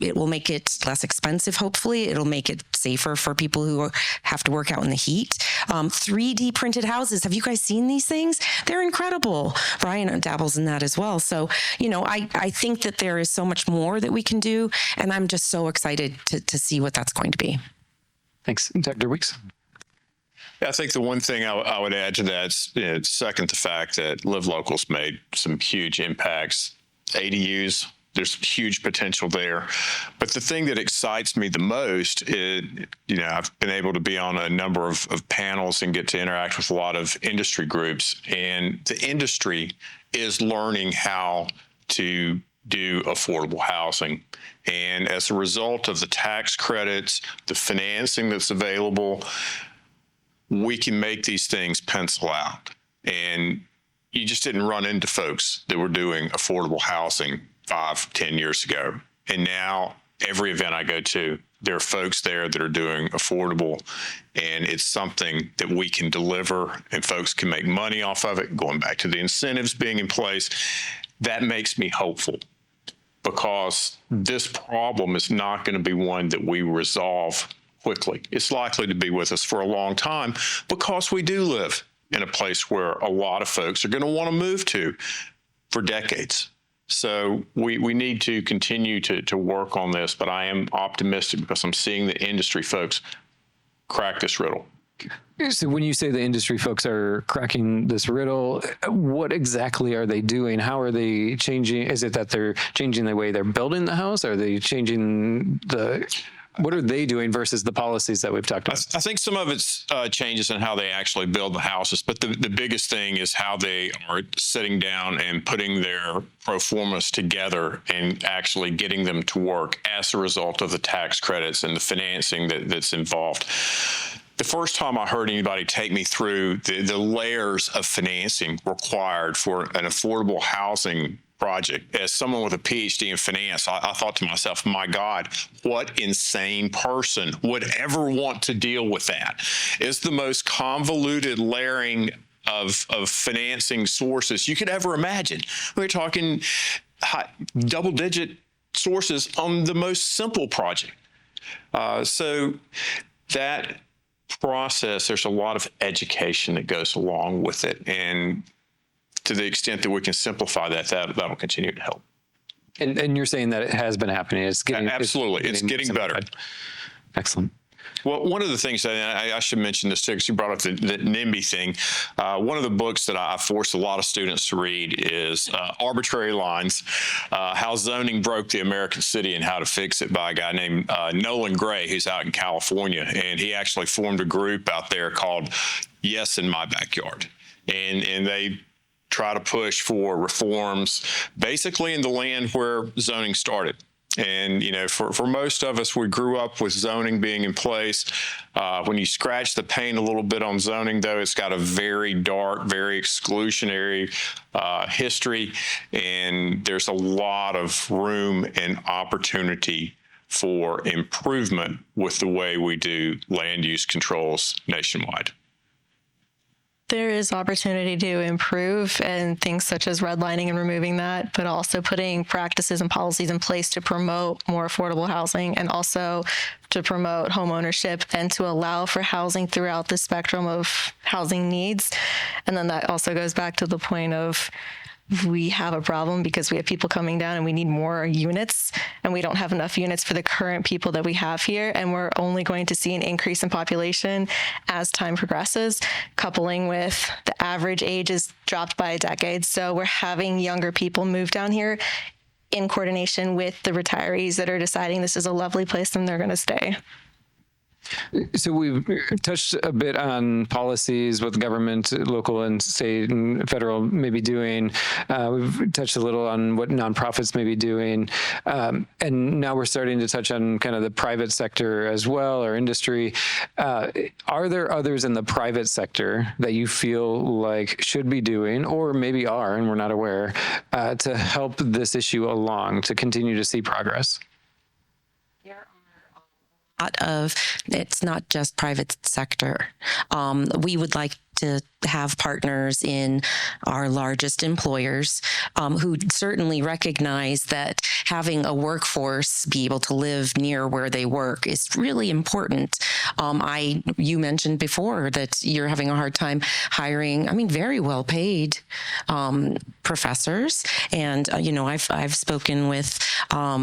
It will make it less expensive, hopefully. It'll make it safer for people who have to work out in the heat. 3D printed houses. Have you guys seen these things? They're incredible. Brian dabbles in that as well. So, I think that there is so much more that we can do, and I'm just so excited to see what that's going to be. Thanks. Dr. Weeks? I think the one thing I would add to that is, second the fact that Live Local's made some huge impacts. ADUs, there's huge potential there. But the thing that excites me the most is, I've been able to be on a number of panels and get to interact with a lot of industry groups. And the industry is learning how to do affordable housing. And as a result of the tax credits, the financing that's available, we can make these things pencil out. And you just didn't run into folks that were doing affordable housing 5-10 years ago. And now every event I go to, there are folks there that are doing affordable, and it's something that we can deliver and folks can make money off of it. Going back to the incentives being in place, that makes me hopeful, because this problem is not going to be one that we resolve quickly. It's likely to be with us for a long time, because we do live in a place where a lot of folks are going to want to move to for decades. So we need to continue to work on this, but I am optimistic because I'm seeing the industry folks crack this riddle. So when you say the industry folks are cracking this riddle, what exactly are they doing? How are they changing? Is it that they're changing the way they're building the house? Are they changing what are they doing versus the policies that we've talked about? I think some of it's changes in how they actually build the houses, but the biggest thing is how they are sitting down and putting their pro formas together and actually getting them to work as a result of the tax credits and the financing that's involved. The first time I heard anybody take me through the layers of financing required for an affordable housing project, as someone with a Ph.D. in finance, I thought to myself, my God, what insane person would ever want to deal with that? It's the most convoluted layering of financing sources you could ever imagine. We're talking double-digit sources on the most simple project. So that process, there's a lot of education that goes along with it. And to the extent that we can simplify that'll continue to help. And you're saying that it has been happening. It's getting absolutely. It's getting better. Excellent. Well, one of the things that I should mention this too, because you brought up the NIMBY thing. One of the books that I force a lot of students to read is Arbitrary Lines, How Zoning Broke the American City and How to Fix It, by a guy named Nolan Gray, who's out in California. And he actually formed a group out there called Yes in My Backyard. And they try to push for reforms basically in the land where zoning started. And, for most of us, we grew up with zoning being in place. When you scratch the paint a little bit on zoning, though, it's got a very dark, very exclusionary history. And there's a lot of room and opportunity for improvement with the way we do land use controls nationwide. There is opportunity to improve and things such as redlining and removing that, but also putting practices and policies in place to promote more affordable housing and also to promote home ownership and to allow for housing throughout the spectrum of housing needs. And then that also goes back to the point of we have a problem because we have people coming down and we need more units, and we don't have enough units for the current people that we have here. And we're only going to see an increase in population as time progresses, coupling with the average age is dropped by a decade. So we're having younger people move down here in coordination with the retirees that are deciding this is a lovely place and they're going to stay. So we've touched a bit on policies, what the government, local and state and federal may be doing. We've touched a little on what nonprofits may be doing. And now we're starting to touch on kind of the private sector as well, or industry. Are there others in the private sector that you feel like should be doing, or maybe are, and we're not aware, to help this issue along, to continue to see progress? It's not just private sector. We would like to have partners in our largest employers who certainly recognize that having a workforce be able to live near where they work is really important. You mentioned before that you're having a hard time hiring, very well paid professors. And, I've spoken with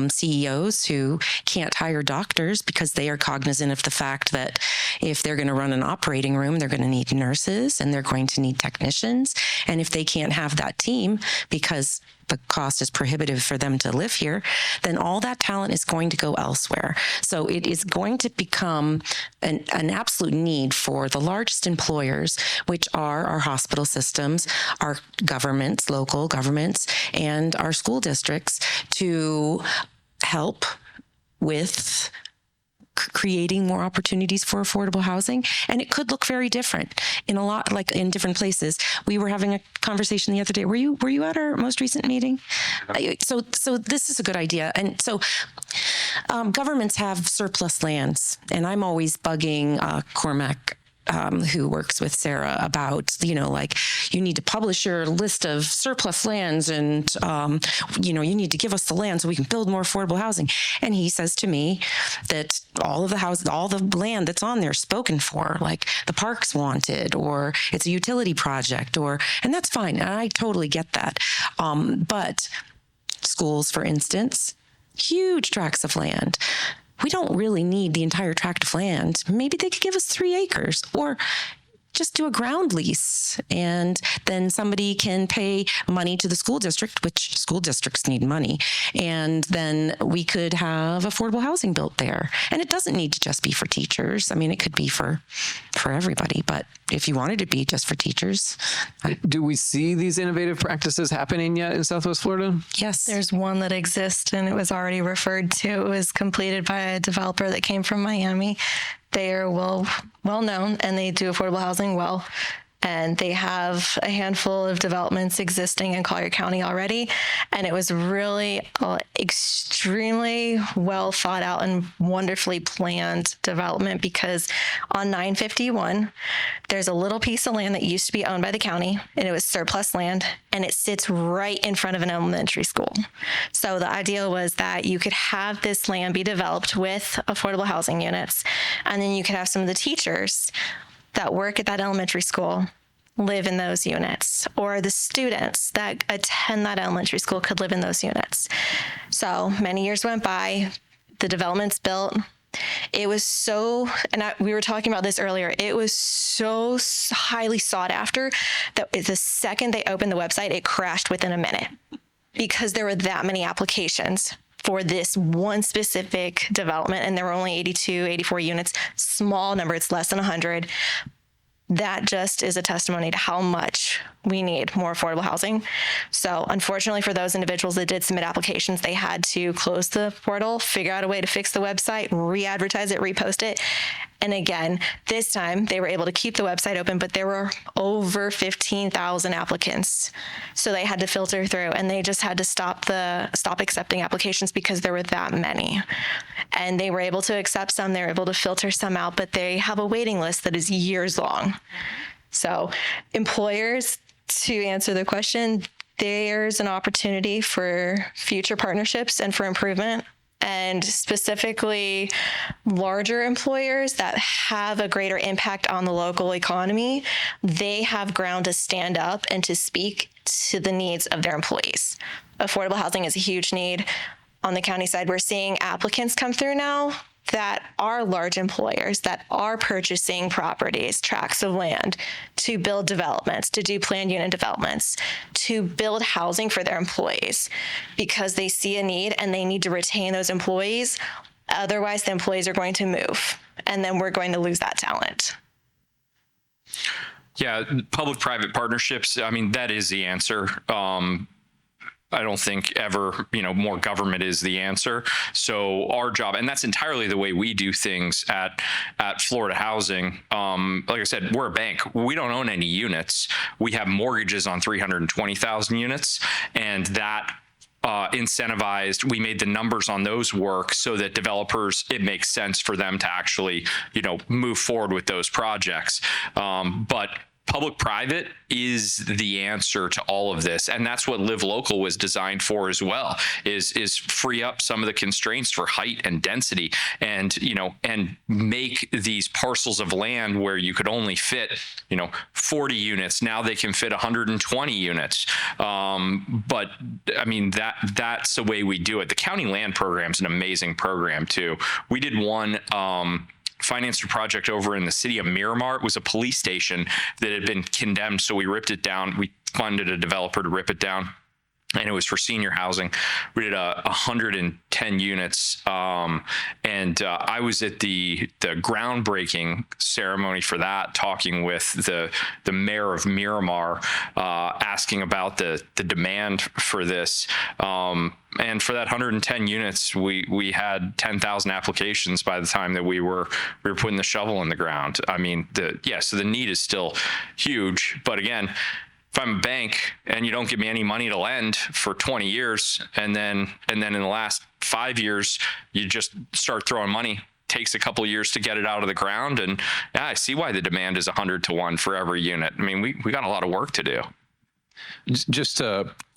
CEOs who can't hire doctors because they are cognizant of the fact that if they're going to run an operating room, they're going to need nurses and they're going to need technicians. And if they can't have that team because the cost is prohibitive for them to live here, then all that talent is going to go elsewhere. So it is going to become an absolute need for the largest employers, which are our hospital systems, our governments, local governments, and our school districts, to help with creating more opportunities for affordable housing. And it could look very different in different places. We were having a conversation the other day. Were you at our most recent meeting? So this is a good idea. And so governments have surplus lands, and I'm always bugging Cormac, who works with Sarah, about, you need to publish your list of surplus lands and, you need to give us the land so we can build more affordable housing. And he says to me that all the land that's on there is spoken for, like the park's wanted, or it's a utility project, and that's fine. And I totally get that. But schools, for instance, huge tracts of land. We don't really need the entire tract of land. Maybe they could give us 3 acres, or just do a ground lease, and then somebody can pay money to the school district, which school districts need money, and then we could have affordable housing built there. And it doesn't need to just be for teachers. It could be for everybody, but if you wanted to be just for teachers. Do we see these innovative practices happening yet in Southwest Florida? Yes. There's one that exists, and it was already referred to. It was completed by a developer that came from Miami. They are well known, and they do affordable housing well. And they have a handful of developments existing in Collier County already. And it was really extremely well thought out and wonderfully planned development, because on 951, there's a little piece of land that used to be owned by the county, and it was surplus land, and it sits right in front of an elementary school. So the idea was that you could have this land be developed with affordable housing units, and then you could have some of the teachers that work at that elementary school live in those units, or the students that attend that elementary school could live in those units. So many years went by, the development's built. It was we were talking about this earlier, it was so highly sought after that the second they opened the website, it crashed within a minute, because there were that many applications for this one specific development, and there were only 82, 84 units, small number, it's less than 100. that just is a testimony to how much we need more affordable housing. So unfortunately for those individuals that did submit applications, they had to close the portal, figure out a way to fix the website, re-advertise it, repost it. And again, this time they were able to keep the website open, but there were over 15,000 applicants. So they had to filter through, and they just had to stop accepting applications because there were that many. And they were able to accept some, they were able to filter some out, but they have a waiting list that is years long. So employers, to answer the question, there's an opportunity for future partnerships and for improvement. And specifically larger employers that have a greater impact on the local economy, they have ground to stand up and to speak to the needs of their employees. Affordable housing is a huge need. On the county side, we're seeing applicants come through now that are large employers that are purchasing properties, tracts of land to build developments, to do planned unit developments, to build housing for their employees because they see a need and they need to retain those employees. Otherwise, the employees are going to move and then we're going to lose that talent. Yeah, public-private partnerships, I mean, that is the answer. I don't think ever, more government is the answer. So our job, and that's entirely the way we do things at Florida Housing. Like I said, we're a bank. We don't own any units. We have mortgages on 320,000 units, and that incentivized, we made the numbers on those work so that developers, it makes sense for them to actually, move forward with those projects. But public-private is the answer to all of this, and that's what Live Local was designed for as well. Is free up some of the constraints for height and density, and and make these parcels of land where you could only fit 40 units. Now they can fit 120 units. But I mean that's the way we do it. The county land program is an amazing program too. We did one. Financed a project over in the city of Miramar. It was a police station that had been condemned, so we ripped it down. We funded a developer to rip it down, and it was for senior housing. We did 110 units, and I was at the groundbreaking ceremony for that, talking with the mayor of Miramar, asking about the demand for this. And for that 110 units, we had 10,000 applications by the time that we were putting the shovel in the ground. I mean, so the need is still huge. But again, if I'm a bank and you don't give me any money to lend for 20 years, and then in the last 5 years, you just start throwing money, takes a couple of years to get it out of the ground. And yeah, I see why the demand is 100 to 1 for every unit. I mean, we got a lot of work to do. Just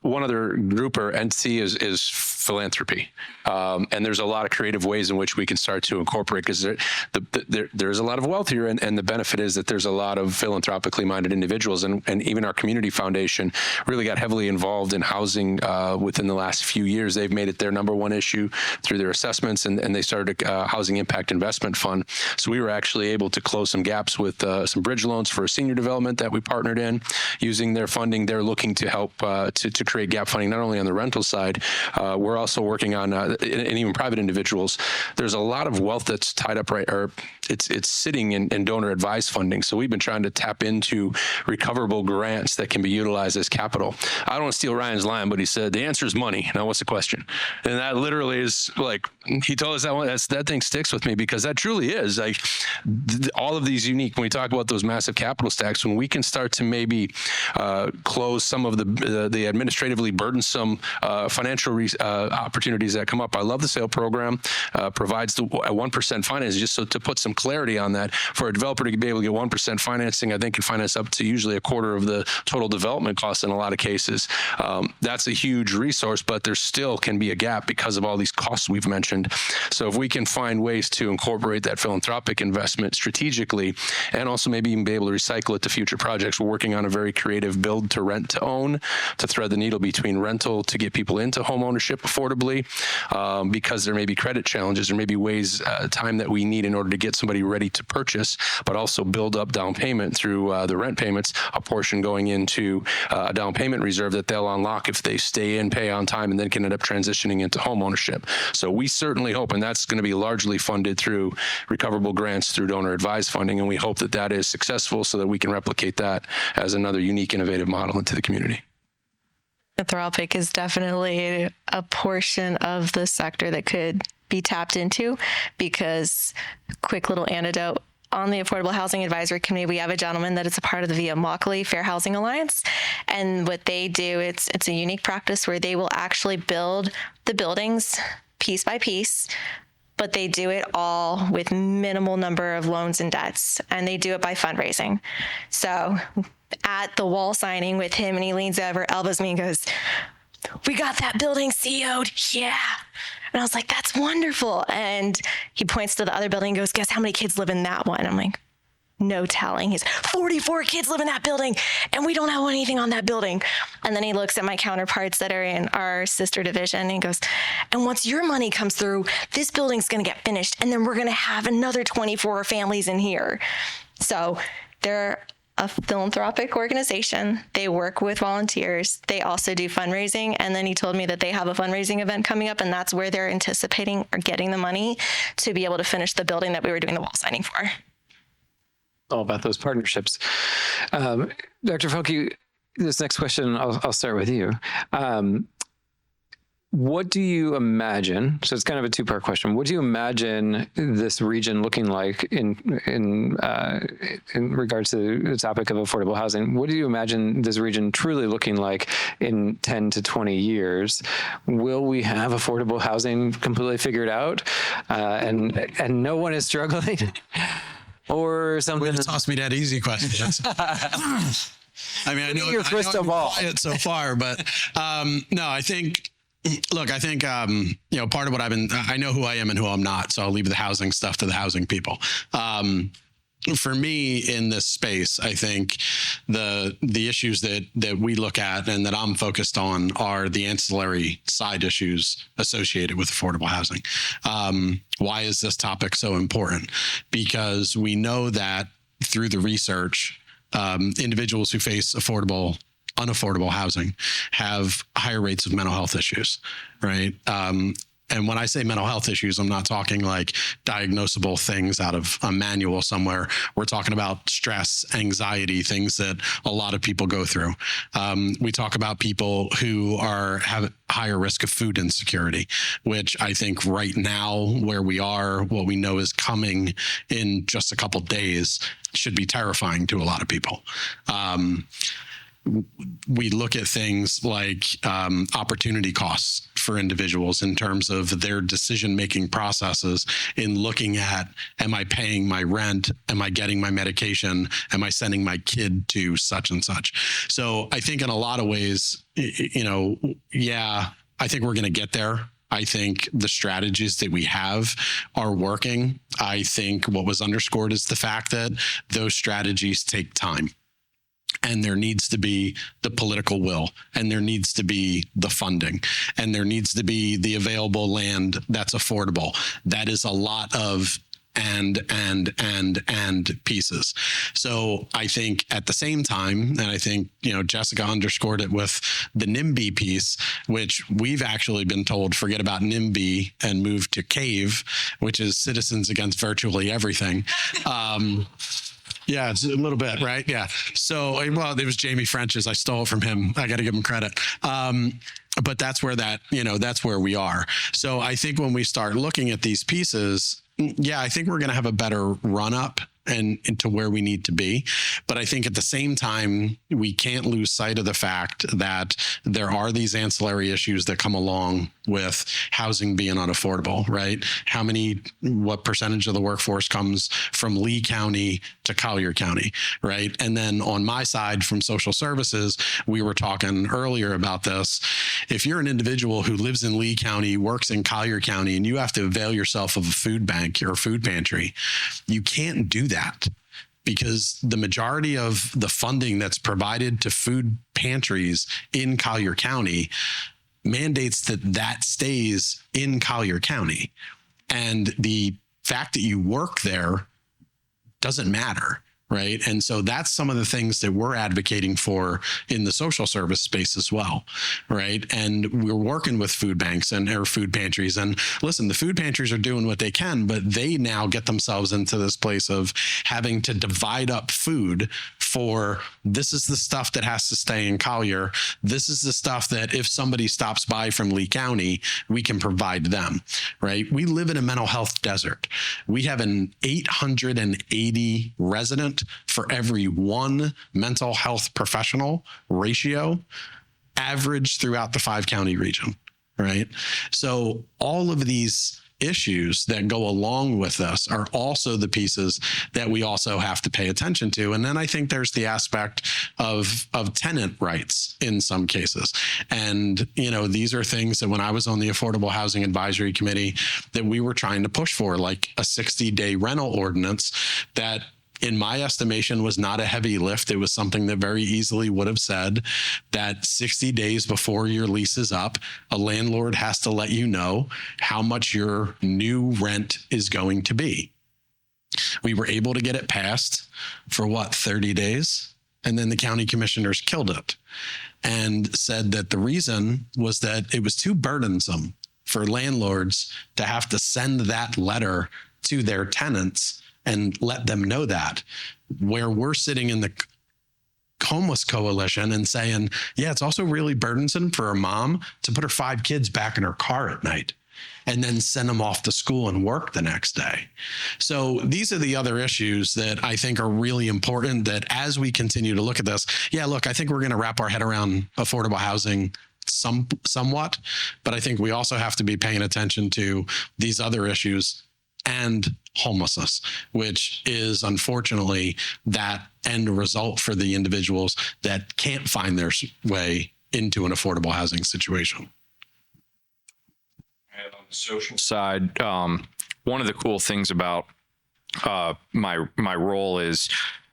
one other group or entity is philanthropy. And there's a lot of creative ways in which we can start to incorporate, because there's a lot of wealth here. And the benefit is that there's a lot of philanthropically minded individuals. And even our community foundation really got heavily involved in housing within the last few years. They've made it their number one issue through their assessments, and they started a housing impact investment fund. So we were actually able to close some gaps with some bridge loans for a senior development that we partnered in. Using their funding, they're looking to help to create gap funding, not only on the rental side. We're also working on, and even private individuals, there's a lot of wealth that's tied up it's sitting in donor advised funding. So we've been trying to tap into recoverable grants that can be utilized as capital. I don't want to steal Ryan's line, but he said, the answer is money. Now, what's the question? And that literally is like, he told us that thing sticks with me, because that truly is like all of these unique, when we talk about those massive capital stacks, when we can start to maybe close some of the administratively burdensome financial opportunities that come up. I love the sale program, provides the 1% financing, just so to put some clarity on that. For a developer to be able to get 1% financing, I think can finance up to usually a quarter of the total development costs in a lot of cases. That's a huge resource, but there still can be a gap because of all these costs we've mentioned. So if we can find ways to incorporate that philanthropic investment strategically, and also maybe even be able to recycle it to future projects, we're working on a very creative build to rent to own to thread the needle needle between rental to get people into home ownership affordably, because there may be credit challenges, there may be ways, time that we need in order to get somebody ready to purchase, but also build up down payment through the rent payments, a portion going into a down payment reserve that they'll unlock if they stay in, pay on time, and then can end up transitioning into home ownership. So we certainly hope, and that's going to be largely funded through recoverable grants through donor advised funding, and we hope that that is successful so that we can replicate that as another unique, innovative model into the community. Philanthropic is definitely a portion of the sector that could be tapped into, because quick little anecdote, on the Affordable Housing Advisory Committee, we have a gentleman that is a part of the Via Immokalee Fair Housing Alliance. And what they do, it's a unique practice where they will actually build the buildings piece by piece, but they do it all with minimal number of loans and debts, and they do it by fundraising. So at the wall signing with him, and he leans over, elbows me, and goes, "We got that building CO'd, yeah." And I was like, "That's wonderful." And he points to the other building and goes, "Guess how many kids live in that one?" I'm like, "No telling." He's 44 kids live in that building, and we don't have anything on that building. And then he looks at my counterparts that are in our sister division, and he goes, "And once your money comes through, this building's going to get finished, and then we're going to have another 24 families in here." So they're a philanthropic organization. They work with volunteers. They also do fundraising. And then he told me that they have a fundraising event coming up, and that's where they're anticipating or getting the money to be able to finish the building that we were doing the wall signing for. All about those partnerships. Dr. Felke, this next question, I'll start with you. What do you imagine? So it's kind of a two-part question. What do you imagine this region looking like in regards to the topic of affordable housing? What do you imagine this region truly looking like in 10 to 20 years? Will we have affordable housing completely figured out, and no one is struggling, or something? Way to toss me that easy question. I mean, I know your crystal ball. Quiet so far, but no, I think. Look, I think, part of what I know who I am and who I'm not, so I'll leave the housing stuff to the housing people. For me in this space, I think the issues that we look at and that I'm focused on are the ancillary side issues associated with affordable housing. Why is this topic so important? Because we know that through the research, individuals who face unaffordable housing have higher rates of mental health issues, right? And when I say mental health issues, I'm not talking like diagnosable things out of a manual somewhere. We're talking about stress, anxiety, things that a lot of people go through. We talk about people who have higher risk of food insecurity, which I think right now where we are, what we know is coming in just a couple of days should be terrifying to a lot of people. We look at things like opportunity costs for individuals in terms of their decision-making processes in looking at, am I paying my rent? Am I getting my medication? Am I sending my kid to such and such? So I think in a lot of ways, I think we're going to get there. I think the strategies that we have are working. I think what was underscored is the fact that those strategies take time. And there needs to be the political will, and there needs to be the funding, and there needs to be the available land that's affordable. That is a lot of and pieces. So I think at the same time, and I think, Jessica underscored it with the NIMBY piece, which we've actually been told, forget about NIMBY and move to CAVE, which is Citizens Against Virtually Everything. Yeah, it's a little bit, right? Yeah. So, well, it was Jamie French's. I stole it from him. I got to give him credit. But that's where that's where we are. So I think when we start looking at these pieces, I think we're going to have a better run up and into where we need to be. But I think at the same time, we can't lose sight of the fact that there are these ancillary issues that come along with housing being unaffordable, right? What percentage of the workforce comes from Lee County to Collier County, right? And then on my side from social services, we were talking earlier about this. If you're an individual who lives in Lee County, works in Collier County, and you have to avail yourself of a food bank or a food pantry, you can't do that because the majority of the funding that's provided to food pantries in Collier County mandates that stays in Collier County. And the fact that you work there doesn't matter, right? And so that's some of the things that we're advocating for in the social service space as well, right? And we're working with food banks or food pantries. And listen, the food pantries are doing what they can, but they now get themselves into this place of having to divide up food for, this is the stuff that has to stay in Collier. This is the stuff that if somebody stops by from Lee County, we can provide them, right? We live in a mental health desert. We have an 880 resident for every one mental health professional ratio, average throughout the 5-county region, right? So all of these issues that go along with this are also the pieces that we also have to pay attention to. And then I think there's the aspect of tenant rights in some cases. And, these are things that when I was on the Affordable Housing Advisory Committee that we were trying to push for, like a 60-day rental ordinance that, in my estimation, was not a heavy lift. It was something that very easily would have said that 60 days before your lease is up, a landlord has to let you know how much your new rent is going to be. We were able to get it passed for 30 days? And then the county commissioners killed it and said that the reason was that it was too burdensome for landlords to have to send that letter to their tenants and let them know that, where we're sitting in the homeless coalition and saying, yeah, it's also really burdensome for a mom to put her 5 kids back in her car at night and then send them off to school and work the next day. So these are the other issues that I think are really important, that as we continue to look at this, I think we're going to wrap our head around affordable housing somewhat, but I think we also have to be paying attention to these other issues and homelessness, which is unfortunately that end result for the individuals that can't find their way into an affordable housing situation. And on the social side, one of the cool things about my role is,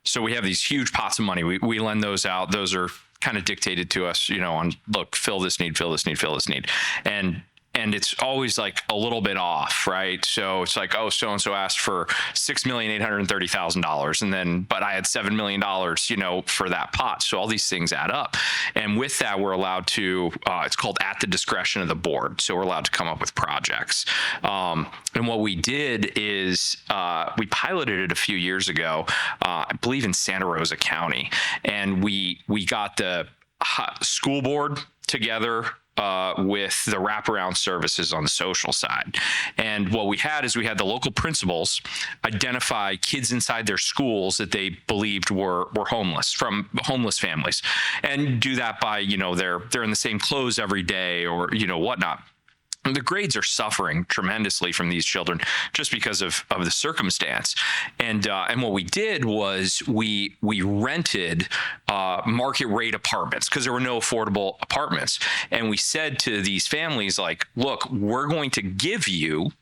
so we have these huge pots of money. We lend those out. Those are kind of dictated to us, on, look, fill this need, fill this need, fill this need. And it's always like a little bit off, right? So it's like, oh, so-and-so asked for $6,830,000. And then, but I had $7 million, for that pot. So all these things add up. And with that, we're allowed to, it's called at the discretion of the board. So we're allowed to come up with projects. And what we did is we piloted it a few years ago, I believe in Santa Rosa County. And we got the school board together with the wraparound services on the social side. And what we had is we had the local principals identify kids inside their schools that they believed were homeless, from homeless families, and do that by, they're in the same clothes every day or, whatnot. And the grades are suffering tremendously from these children just because of the circumstance. And what we did was we rented market rate apartments because there were no affordable apartments. And we said to these families, like, look, we're going to give you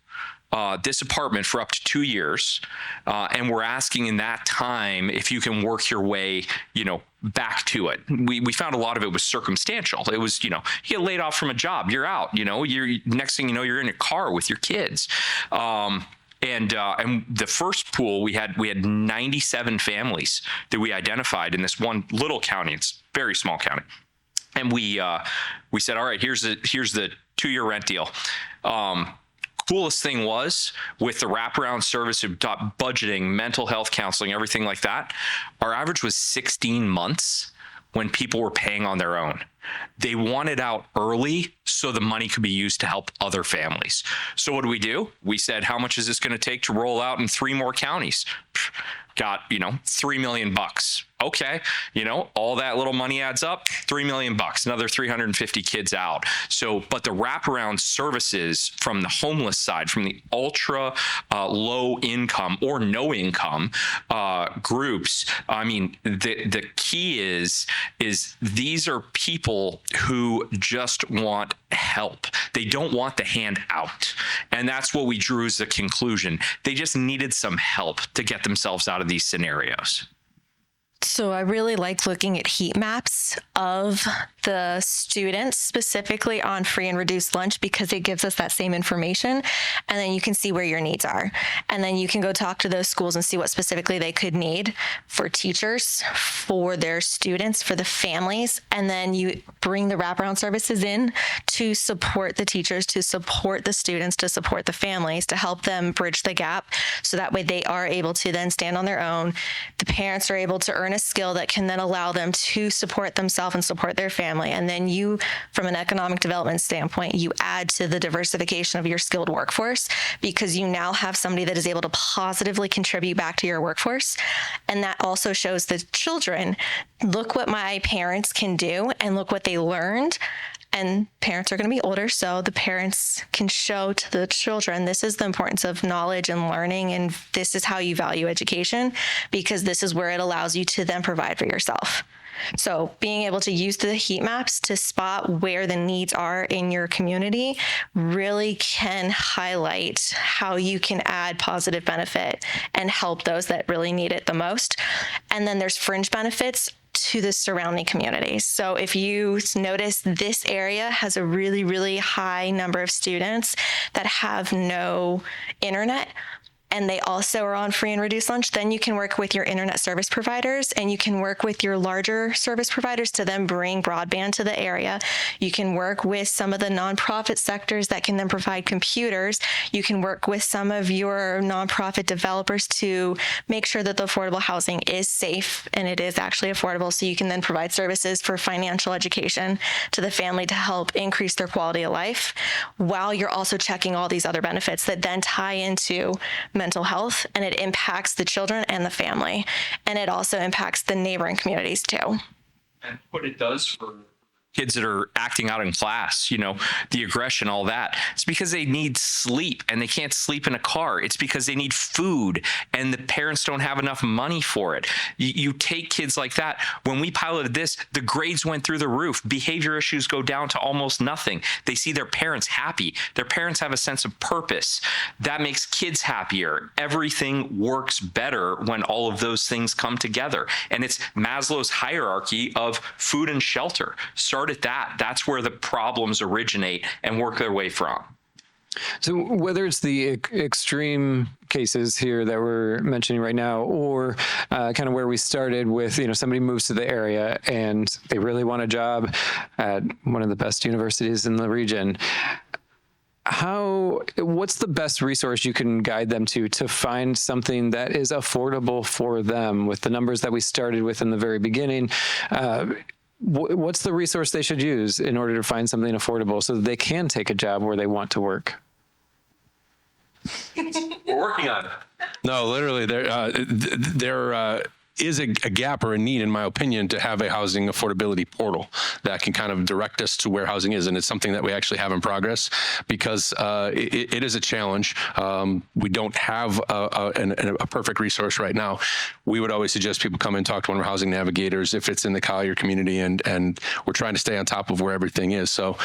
this apartment for up to 2 years. And we're asking in that time if you can work your way, back to it. We found a lot of it was circumstantial. It was, you get laid off from a job, you're out, you're next thing you know, you're in a car with your kids. And the first pool, we had 97 families that we identified in this one little county. It's a very small county. And we said, all right, here's the 2-year rent deal. Coolest thing was, with the wraparound service of budgeting, mental health counseling, everything like that, our average was 16 months when people were paying on their own. They wanted out early so the money could be used to help other families. So what do? We said, how much is this going to take to roll out in 3 more counties? Got, $3 million Okay, all that little money adds up, $3 million, another 350 kids out. So, but the wraparound services from the homeless side, from the ultra low income or no income groups, I mean, the key is these are people who just want help. They don't want the hand out. And that's what we drew as the conclusion. They just needed some help to get themselves out of these scenarios. So I really like looking at heat maps of the students specifically on free and reduced lunch because it gives us that same information. And then you can see where your needs are. And then you can go talk to those schools and see what specifically they could need for teachers, for their students, for the families. And then you bring the wraparound services in to support the teachers, to support the students, to support the families, to help them bridge the gap. So that way they are able to then stand on their own. The parents are able to earn a skill that can then allow them to support themselves and support their family. And then you, from an economic development standpoint, you add to the diversification of your skilled workforce because you now have somebody that is able to positively contribute back to your workforce. And that also shows the children, look what my parents can do and look what they learned. And parents are going to be older, so the parents can show to the children, this is the importance of knowledge and learning, and this is how you value education, because this is where it allows you to then provide for yourself. So being able to use the heat maps to spot where the needs are in your community really can highlight how you can add positive benefit and help those that really need it the most. And then there's fringe benefits to the surrounding communities. So if you notice this area has a really, really high number of students that have no internet, and they also are on free and reduced lunch, then you can work with your internet service providers and you can work with your larger service providers to then bring broadband to the area. You can work with some of the nonprofit sectors that can then provide computers. You can work with some of your nonprofit developers to make sure that the affordable housing is safe and it is actually affordable, so you can then provide services for financial education to the family to help increase their quality of life, while you're also checking all these other benefits that then tie into mental health, and it impacts the children and the family, and it also impacts the neighboring communities too. And what it does for kids that are acting out in class, the aggression, all that, it's because they need sleep and they can't sleep in a car. It's because they need food and the parents don't have enough money for it. You take kids like that. When we piloted this, the grades went through the roof. Behavior issues go down to almost nothing. They see their parents happy. Their parents have a sense of purpose. That makes kids happier. Everything works better when all of those things come together. And it's Maslow's hierarchy of food and shelter. Start at that. That's where the problems originate and work their way from. So whether it's the extreme cases here that we're mentioning right now, or kind of where we started with, somebody moves to the area and they really want a job at one of the best universities in the region, what's the best resource you can guide them to find something that is affordable for them with the numbers that we started with in the very beginning? What's the resource they should use in order to find something affordable so that they can take a job where they want to work? We're working on it. No, literally, there is a gap or a need, in my opinion, to have a housing affordability portal that can kind of direct us to where housing is. And it's something that we actually have in progress because it is a challenge. We don't have a perfect resource right now. We would always suggest people come and talk to one of our housing navigators if it's in the Collier community, and we're trying to stay on top of where everything is. So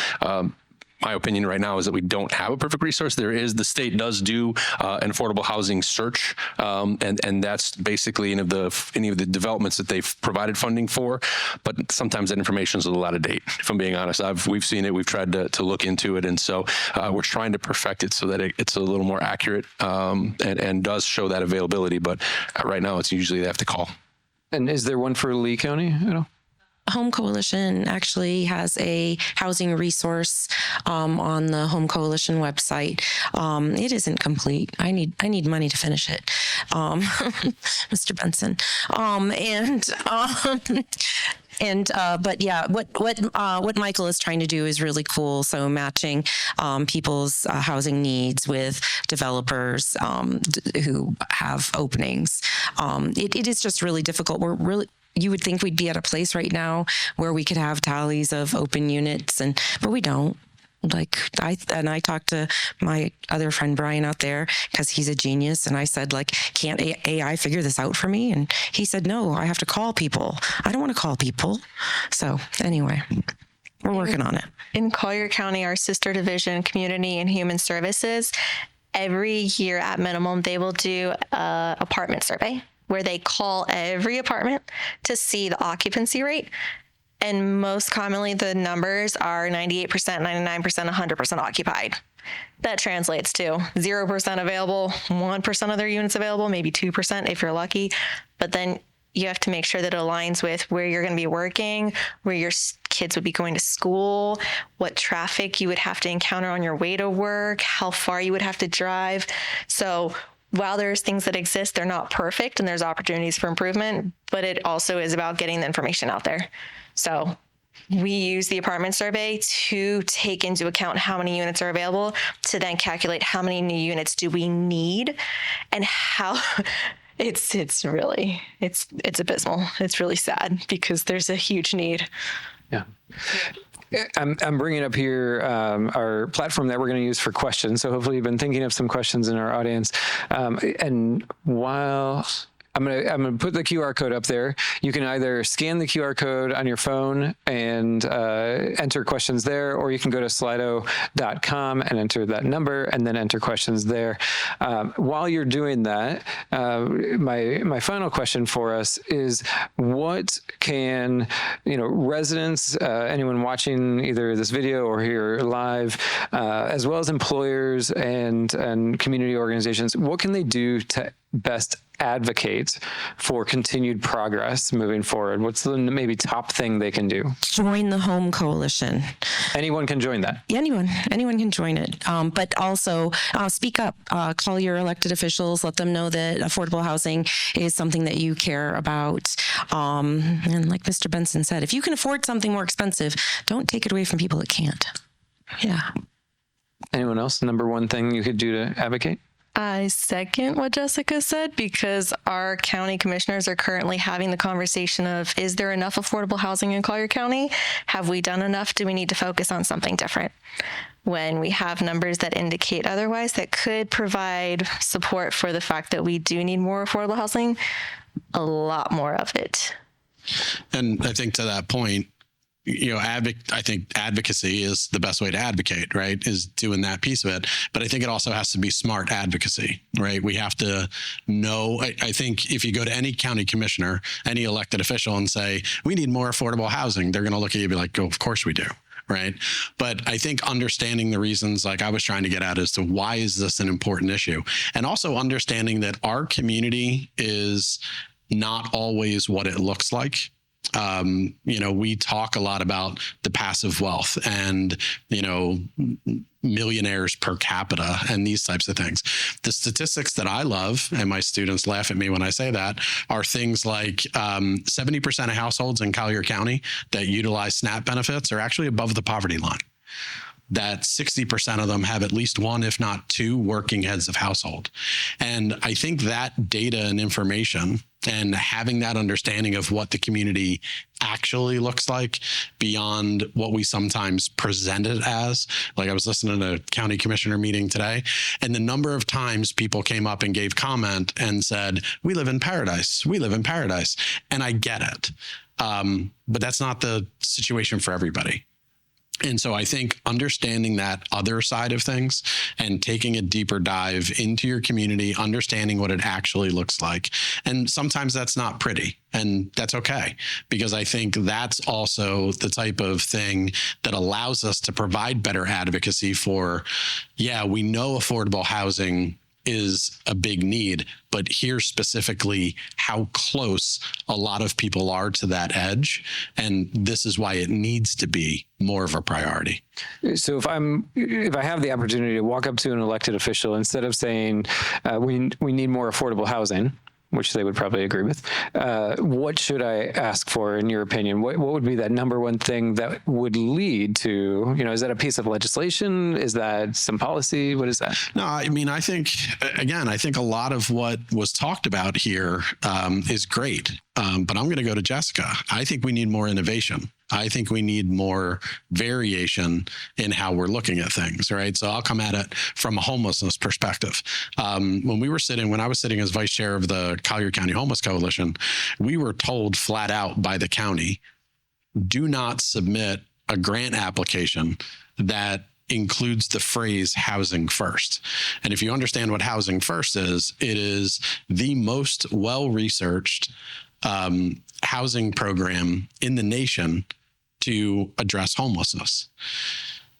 my opinion right now is that we don't have a perfect resource. The state does do an affordable housing search, and that's basically any of the developments that they've provided funding for. But sometimes that information is a little out of date, if I'm being honest. We've seen it, we've tried to look into it, and so we're trying to perfect it so that it's a little more accurate and does show that availability. But right now, it's usually they have to call. And is there one for Lee County at all? Home Coalition actually has a housing resource on the Home Coalition website. It isn't complete. I need money to finish it, Mr. Benson. But yeah, what Michael is trying to do is really cool. So matching people's housing needs with developers who have openings. It is just really difficult. you would think we'd be at a place right now where we could have tallies of open units, but we don't. Like I talked to my other friend Brian out there because he's a genius, and I said, like, can't AI figure this out for me? And he said, no, I have to call people. I don't want to call people. So anyway, we're working on it. In Collier County, our sister division, Community and Human Services, every year at minimum, they will do an apartment survey where they call every apartment to see the occupancy rate. And most commonly, the numbers are 98%, 99%, 100% occupied. That translates to 0% available, 1% of their units available, maybe 2% if you're lucky. But then you have to make sure that it aligns with where you're going to be working, where your kids would be going to school, what traffic you would have to encounter on your way to work, how far you would have to drive. So while there's things that exist, they're not perfect and there's opportunities for improvement, but it also is about getting the information out there. So we use the apartment survey to take into account how many units are available, to then calculate how many new units do we need, and how it's abysmal. It's really sad because there's a huge need. Yeah. I'm bringing up here our platform that we're going to use for questions. So hopefully you've been thinking of some questions in our audience. And while I'm gonna put the QR code up there. You can either scan the QR code on your phone and enter questions there, or you can go to slido.com and enter that number and then enter questions there. While you're doing that, my final question for us is, what can residents, anyone watching either this video or here live, as well as employers and community organizations, what can they do to best advocate for continued progress moving forward? What's the maybe top thing they can do? Join the Home Coalition. Anyone can join that. Anyone can join it. But also speak up, call your elected officials, let them know that affordable housing is something that you care about. And like Mr. Benson said, if you can afford something more expensive, don't take it away from people that can't. Yeah. Anyone else? Number one thing you could do to advocate? I second what Jessica said, because our county commissioners are currently having the conversation of, is there enough affordable housing in Collier County? Have we done enough? Do we need to focus on something different? When we have numbers that indicate otherwise, that could provide support for the fact that we do need more affordable housing, a lot more of it. And I think to that point, I think advocacy is the best way to advocate, right? Is doing that piece of it. But I think it also has to be smart advocacy, right? We have to know, I think if you go to any county commissioner, any elected official and say, we need more affordable housing, they're going to look at you and be like, oh, of course we do. Right. But I think understanding the reasons, like I was trying to get at, as to why is this an important issue, and also understanding that our community is not always what it looks like. We talk a lot about the passive wealth and, millionaires per capita and these types of things. The statistics that I love, and my students laugh at me when I say that, are things like 70% of households in Collier County that utilize SNAP benefits are actually above the poverty line. That 60% of them have at least one, if not two, working heads of household. And I think that data and information and having that understanding of what the community actually looks like beyond what we sometimes present it as. Like I was listening to a county commissioner meeting today, and the number of times people came up and gave comment and said, we live in paradise. We live in paradise. And I get it. But that's not the situation for everybody. And so I think understanding that other side of things and taking a deeper dive into your community, understanding what it actually looks like. And sometimes that's not pretty, and that's okay, because I think that's also the type of thing that allows us to provide better advocacy for, we know affordable housing is a big need, but here's specifically how close a lot of people are to that edge. And this is why it needs to be more of a priority. So if I have the opportunity to walk up to an elected official, instead of saying, we need more affordable housing, which they would probably agree with, what should I ask for, in your opinion? What would be that number one thing that would lead to, is that a piece of legislation? Is that some policy? What is that? No, I mean, I think a lot of what was talked about here is great. but I'm going to go to Jessica. I think we need more innovation. I think we need more variation in how we're looking at things, right? So I'll come at it from a homelessness perspective. When I was sitting as vice chair of the Collier County Homeless Coalition, we were told flat out by the county, do not submit a grant application that includes the phrase housing first. And if you understand what housing first is, it is the most well-researched housing program in the nation to address homelessness.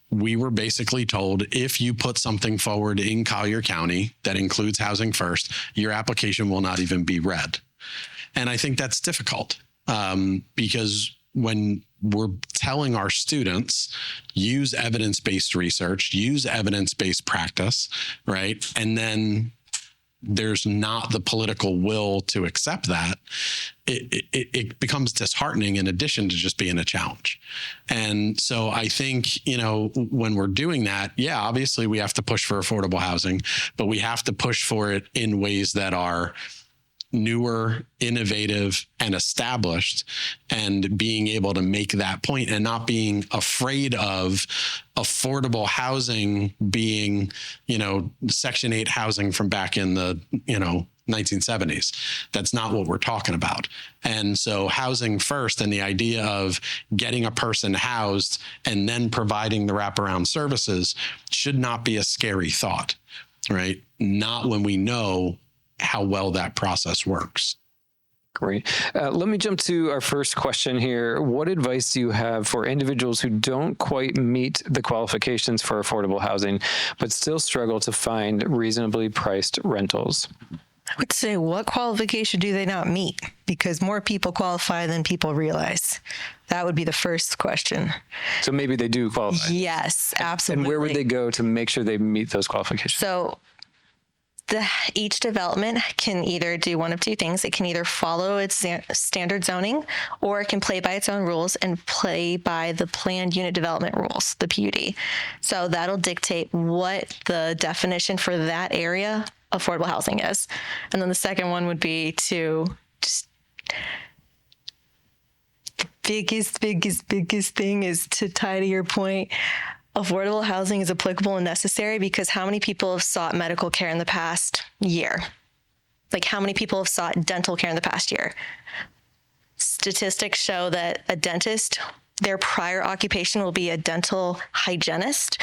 We were basically told, if you put something forward in Collier County that includes housing first, your application will not even be read. And I think that's difficult because when we're telling our students, use evidence-based research, use evidence-based practice, right? And then there's not the political will to accept that, it becomes disheartening in addition to just being a challenge. And so I think, when we're doing that, yeah, obviously we have to push for affordable housing, but we have to push for it in ways that are newer, innovative, and established, and being able to make that point and not being afraid of affordable housing being, Section 8 housing from back in the, 1970s. That's not what we're talking about. And so housing first, and the idea of getting a person housed and then providing the wraparound services should not be a scary thought, right? Not when we know how well that process works. Great. Let me jump to our first question here. What advice do you have for individuals who don't quite meet the qualifications for affordable housing, but still struggle to find reasonably priced rentals? I would say, what qualification do they not meet? Because more people qualify than people realize. That would be the first question. So maybe they do qualify. Yes, absolutely. And where would they go to make sure they meet those qualifications? So each development can either do one of two things. It can either follow its standard zoning, or it can play by its own rules and play by the planned unit development rules, the PUD. So that'll dictate what the definition for that area affordable housing is. And then the second one would be to just the biggest thing is to tie to your point. Affordable housing is applicable and necessary because how many people have sought medical care in the past year? Like, how many people have sought dental care in the past year? Statistics show that a dentist, their prior occupation will be a dental hygienist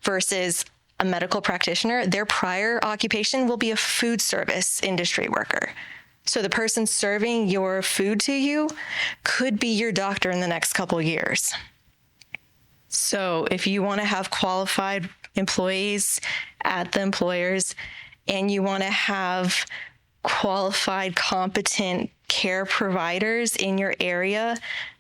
versus a medical practitioner. Their prior occupation will be a food service industry worker. So the person serving your food to you could be your doctor in the next couple of years. So if you want to have qualified employees at the employers, and you want to have qualified, competent care providers in your area,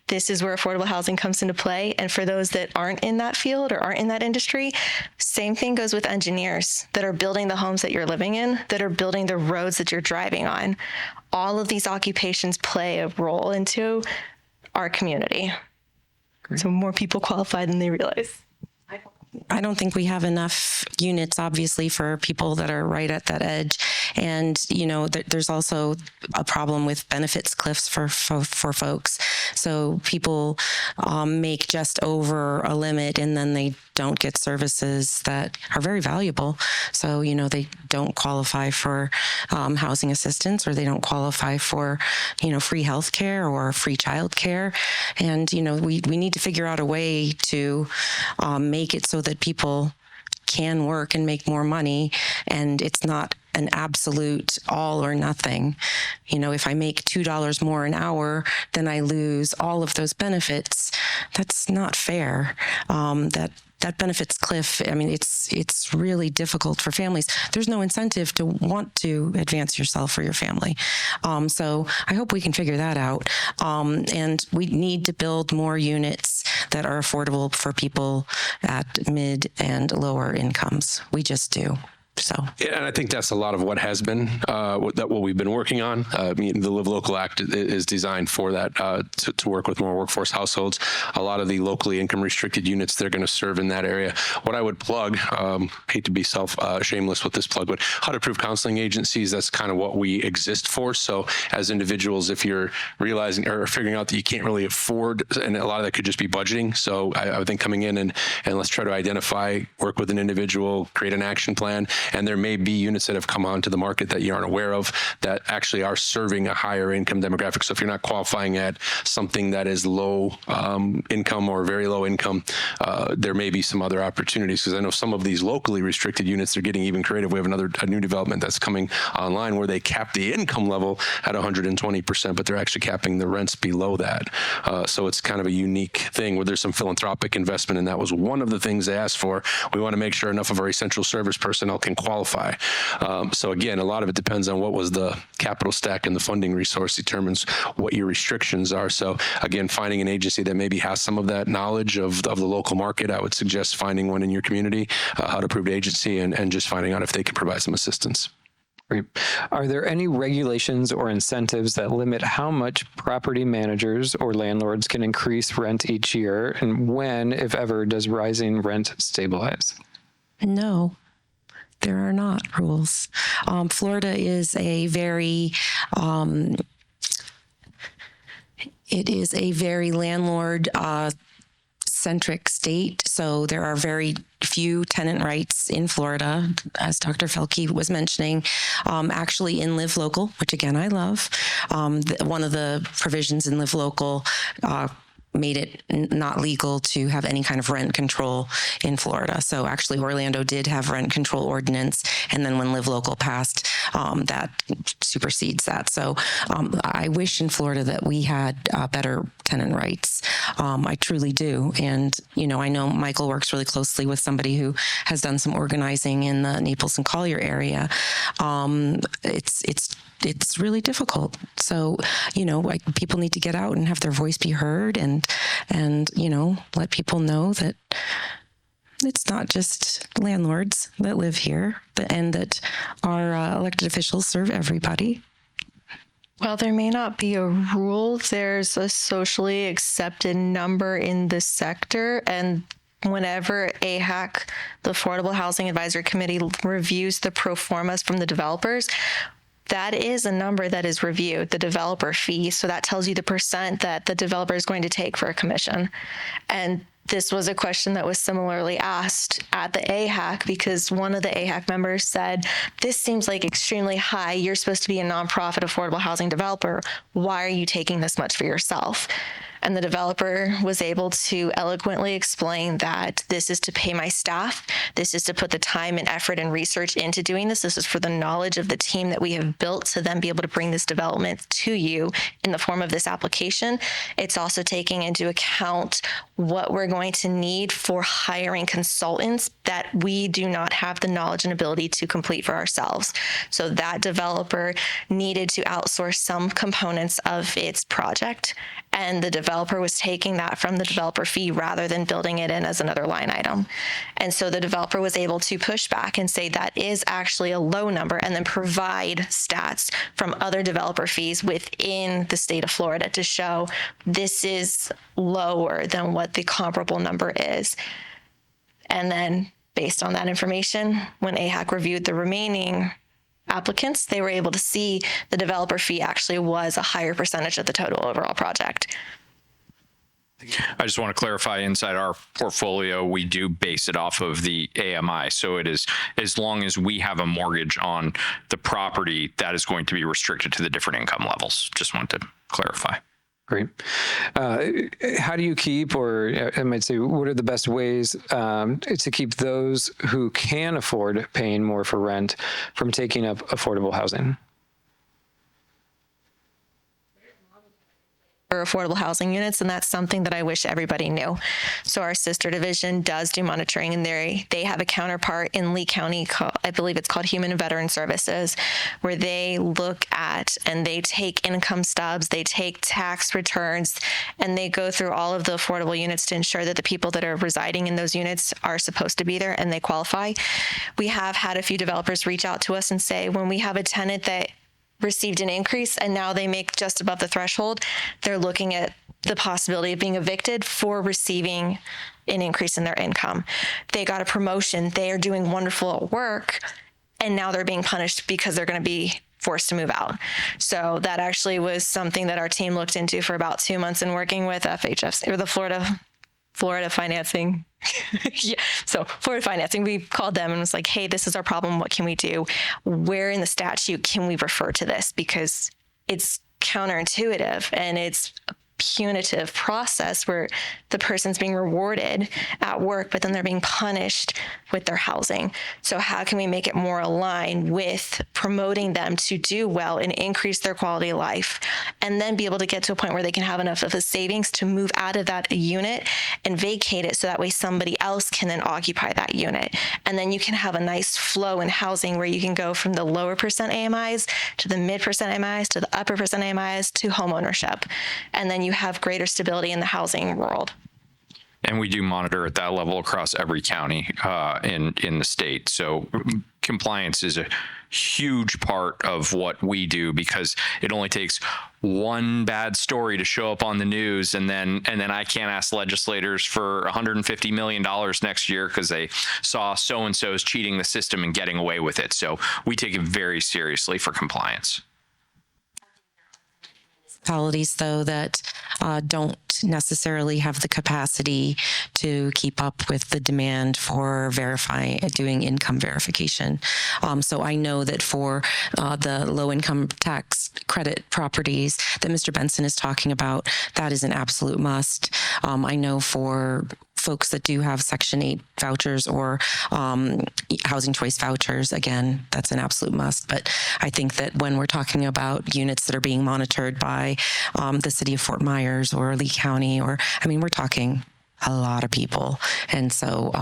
this is where affordable housing comes into play. And for those that aren't in that field or aren't in that industry, same thing goes with engineers that are building the homes that you're living in, that are building the roads that you're driving on. All of these occupations play a role into our community. Great. So more people qualify than they realize. I don't think we have enough units, obviously, for people that are right at that edge. And, there's also a problem with benefits cliffs for folks. So people make just over a limit, and then they don't get services that are very valuable. So, they don't qualify for housing assistance, or they don't qualify for, free health care or free child care. And, we need to figure out a way to make it so that people can work and make more money, and it's not an absolute all or nothing. If I make $2 more an hour, then I lose all of those benefits. That's not fair. That benefits cliff, it's really difficult for families. There's no incentive to want to advance yourself or your family. So I hope we can figure that out. And we need to build more units that are affordable for people at mid and lower incomes. We just do. So, Yeah, and I think that's a lot of what has been what we've been working on. The Live Local Act is designed for that to work with more workforce households. A lot of the locally income restricted units they're going to serve in that area. What I would plug, hate to be shameless with this plug, but how to approve counseling agencies. That's kind of what we exist for. So as individuals, if you're realizing or figuring out that you can't really afford, and a lot of that could just be budgeting. So I would think coming in and let's try to identify, work with an individual, create an action plan. And there may be units that have come onto the market that you aren't aware of that actually are serving a higher income demographic. So if you're not qualifying at something that is low income or very low income, there may be some other opportunities, because I know some of these locally restricted units are getting even creative. We have a new development that's coming online where they cap the income level at 120%, but they're actually capping the rents below that. So it's kind of a unique thing where there's some philanthropic investment, and that was one of the things they asked for. We want to make sure enough of our essential service personnel can qualify. So again, a lot of it depends on what was the capital stack, and the funding resource determines what your restrictions are. So again, finding an agency that maybe has some of that knowledge of the local market, I would suggest finding one in your community, how to approved agency, and just finding out if they can provide some assistance. Great. Are there any regulations or incentives that limit how much property managers or landlords can increase rent each year? And when, if ever, does rising rent stabilize? no. There are not rules. Florida is a very landlord centric state. So there are very few tenant rights in Florida, as Dr. Felke was mentioning. Actually, in Live Local, which again I love, one of the provisions in Live Local made it not legal to have any kind of rent control in Florida. So actually Orlando did have rent control ordinance, and then when Live Local passed, that supersedes that. So I wish in Florida that we had better tenant rights. I truly do. And, I know Michael works really closely with somebody who has done some organizing in the Naples and Collier area. It's really difficult. So, people need to get out and have their voice be heard, and let people know that it's not just landlords that live here, and that our elected officials serve everybody. Well, there may not be a rule. There's a socially accepted number in the sector, and whenever AHAC, the Affordable Housing Advisory Committee, reviews the pro formas from the developers, that is a number that is reviewed, the developer fee. So that tells you the percent that the developer is going to take for a commission. And this was a question that was similarly asked at the AHAC, because one of the AHAC members said, this seems like extremely high. You're supposed to be a nonprofit affordable housing developer. Why are you taking this much for yourself? And the developer was able to eloquently explain that this is to pay my staff. This is to put the time and effort and research into doing this. This is for the knowledge of the team that we have built to then be able to bring this development to you in the form of this application. It's also taking into account what we're going to need for hiring consultants that we do not have the knowledge and ability to complete for ourselves. So that developer needed to outsource some components of its project, and the developer was taking that from the developer fee rather than building it in as another line item. And so the developer was able to push back and say that is actually a low number, and then provide stats from other developer fees within the state of Florida to show this is lower than what the comparable number is. And then based on that information, when AHAC reviewed the remaining applicants, they were able to see the developer fee actually was a higher percentage of the total overall project. I just want to clarify, inside our portfolio, we do base it off of the AMI. So it is, as long as we have a mortgage on the property, that is going to be restricted to the different income levels. Just wanted to clarify. Great. How do you keep, or I might say, what are the best ways to keep those who can afford paying more for rent from taking up affordable housing? affordable housing units, and that's something that I wish everybody knew. So our sister division does do monitoring, and they have a counterpart in Lee County, I believe it's called Human and Veteran Services, where they look at and they take income stubs, they take tax returns, and they go through all of the affordable units to ensure that the people that are residing in those units are supposed to be there and they qualify. We have had a few developers reach out to us and say, when we have a tenant that received an increase and now they make just above the threshold, they're looking at the possibility of being evicted for receiving an increase in their income. They got a promotion, they are doing wonderful work, and now they're being punished because they're going to be forced to move out. So that actually was something that our team looked into for about 2 months and working with FHFC, or the Florida financing. Yeah. So Florida financing, we called them and was like, hey, this is our problem. What can we do? Where in the statute can we refer to this? Because it's counterintuitive and it's a punitive process where the person's being rewarded at work, but then they're being punished with their housing. So how can we make it more aligned with promoting them to do well and increase their quality of life, and then be able to get to a point where they can have enough of a savings to move out of that unit and vacate it, so that way somebody else can then occupy that unit. And then you can have a nice flow in housing where you can go from the lower percent AMIs to the mid percent AMIs to the upper percent AMIs to home ownership. And then you have greater stability in the housing world. And we do monitor at that level across every county in the state. So compliance is a huge part of what we do, because it only takes one bad story to show up on the news, and then I can't ask legislators for $150 million next year because they saw so-and-so's cheating the system and getting away with it. So we take it very seriously for compliance. Municipalities, though, that don't necessarily have the capacity to keep up with the demand for doing income verification. So I know that for the low income tax credit properties that Mr. Benson is talking about, that is an absolute must. I know for folks that do have Section 8 vouchers or housing choice vouchers, again, that's an absolute must. But I think that when we're talking about units that are being monitored by the city of Fort Myers or Lee County, we're talking a lot of people. And so,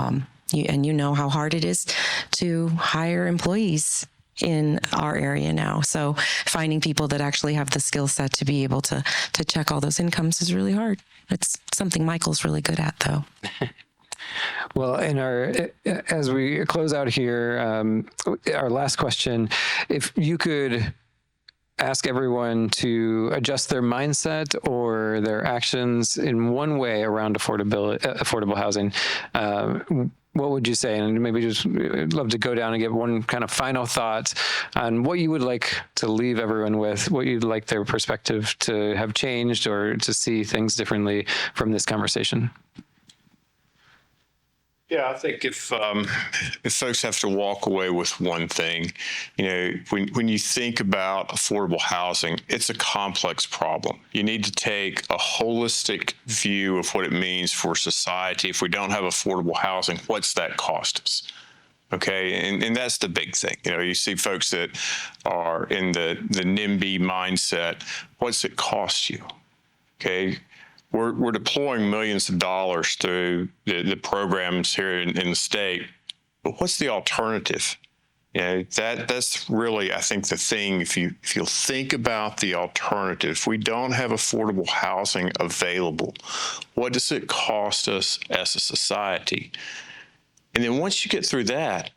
you know how hard it is to hire employees in our area now. So finding people that actually have the skill set to be able to check all those incomes is really hard. It's something Michael's really good at, though. Well, as we close out here, our last question, if you could ask everyone to adjust their mindset or their actions in one way around affordable housing, what would you say? And maybe just I'd love to go down and get one kind of final thought on what you would like to leave everyone with, what you'd like their perspective to have changed or to see things differently from this conversation. Yeah, I think if folks have to walk away with one thing, when you think about affordable housing, it's a complex problem. You need to take a holistic view of what it means for society. If we don't have affordable housing, what's that cost us? Okay, and that's the big thing. You see folks that are in the NIMBY mindset. What's it cost you? Okay. We're deploying millions of dollars through the programs here in the state, but what's the alternative? That's really, I think, the thing. If you'll think about the alternative, if we don't have affordable housing available, what does it cost us as a society? And then once you get through that,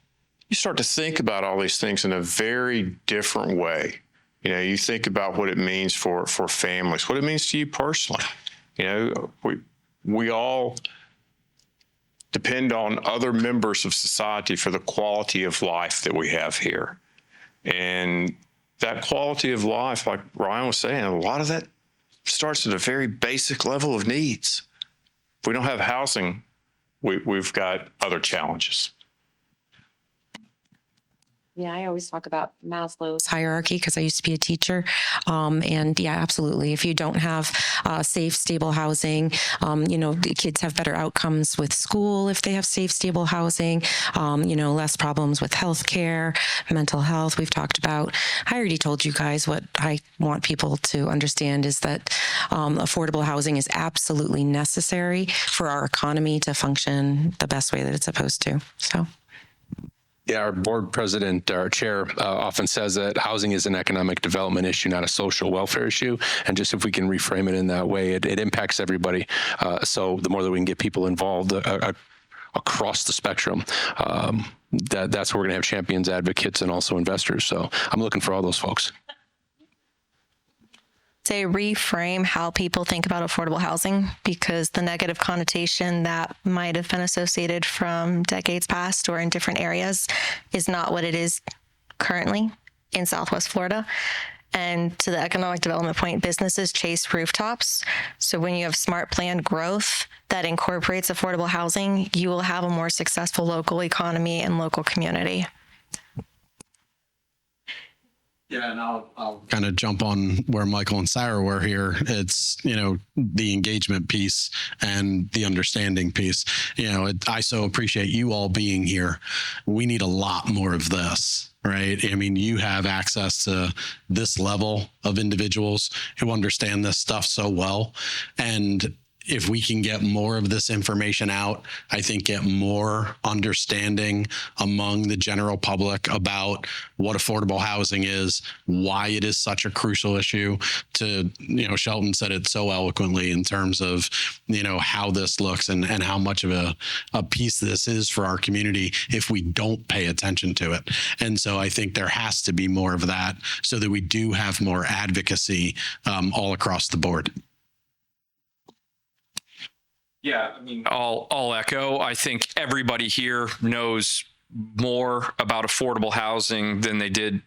you start to think about all these things in a very different way. You think about what it means for families, what it means to you personally. We all depend on other members of society for the quality of life that we have here. And that quality of life, like Ryan was saying, a lot of that starts at a very basic level of needs. If we don't have housing, we've got other challenges. Yeah, I always talk about Maslow's hierarchy because I used to be a teacher. And yeah, absolutely. If you don't have safe, stable housing, the kids have better outcomes with school if they have safe, stable housing, less problems with healthcare, mental health. We've talked about. I already told you guys what I want people to understand is that affordable housing is absolutely necessary for our economy to function the best way that it's supposed to. So. Yeah, our board president, our chair, often says that housing is an economic development issue, not a social welfare issue. And just if we can reframe it in that way, it impacts everybody. So the more that we can get people involved across the spectrum, that's where we're going to have champions, advocates, and also investors. So I'm looking for all those folks. Say reframe how people think about affordable housing, because the negative connotation that might have been associated from decades past or in different areas is not what it is currently in Southwest Florida. And to the economic development point, businesses chase rooftops. So when you have smart planned growth that incorporates affordable housing, you will have a more successful local economy and local community. Yeah, and I'll kind of jump on where Michael and Sarah were here. It's, the engagement piece and the understanding piece. I so appreciate you all being here. We need a lot more of this, right? I mean, you have access to this level of individuals who understand this stuff so well. And if we can get more of this information out, I think get more understanding among the general public about what affordable housing is, why it is such a crucial issue. Shelton said it so eloquently in terms of, how this looks and how much of a piece this is for our community if we don't pay attention to it. And so I think there has to be more of that so that we do have more advocacy all across the board. Yeah, I mean, I'll echo. I think everybody here knows more about affordable housing than they did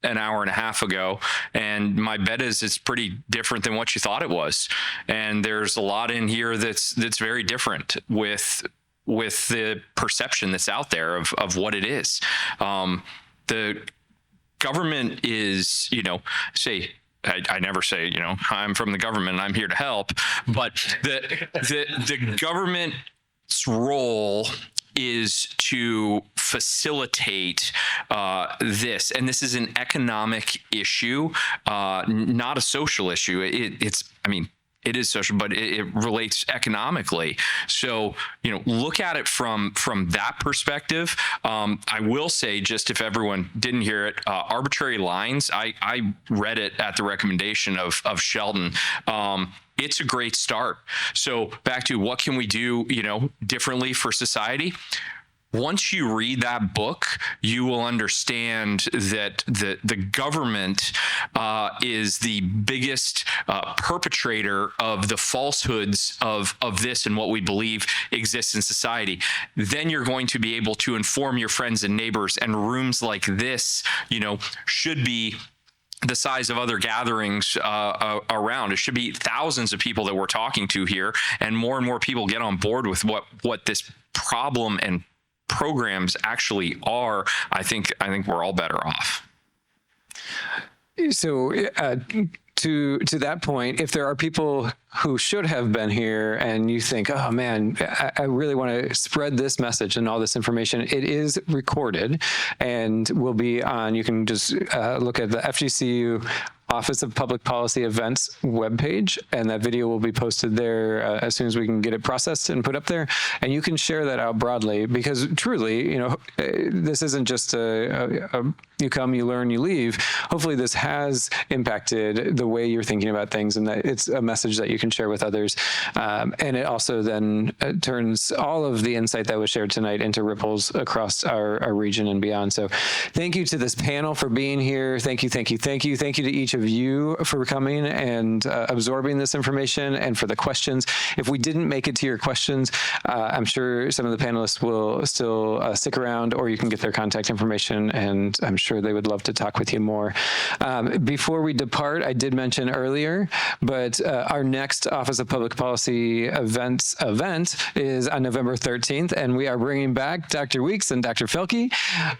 an hour and a half ago. And my bet is it's pretty different than what you thought it was. And there's a lot in here that's very different with the perception that's out there of what it is. The government is, I never say, I'm from the government and I'm here to help, but the government's role is to facilitate this. And this is an economic issue, not a social issue. It is social, but it relates economically. So, look at it from that perspective. I will say, just if everyone didn't hear it, Arbitrary Lines, I read it at the recommendation of Shelton. It's a great start. So back to what can we do, differently for society? Once you read that book, you will understand that the government is the biggest perpetrator of the falsehoods of this and what we believe exists in society. Then you're going to be able to inform your friends and neighbors, and rooms like this, should be the size of other gatherings around. It should be thousands of people that we're talking to here, and more people get on board with what this problem and programs actually are. I think we're all better off. So to that point, if there are people who should have been here and you think, oh man, I really want to spread this message and all this information, it is recorded and will be on, you can just look at the FGCU Office of Public Policy Events webpage, and that video will be posted there as soon as we can get it processed and put up there. And you can share that out broadly, because truly, this isn't just you come, you learn, you leave. Hopefully this has impacted the way you're thinking about things, and that it's a message that you can share with others. And it also then turns all of the insight that was shared tonight into ripples across our region and beyond. So thank you to this panel for being here. Thank you to each of of you for coming and absorbing this information and for the questions. If we didn't make it to your questions, I'm sure some of the panelists will still stick around, or you can get their contact information, and I'm sure they would love to talk with you more. Before we depart, I did mention earlier, but our next Office of Public Policy event is on November 13th, and we are bringing back Dr. Weeks and Dr. Felke,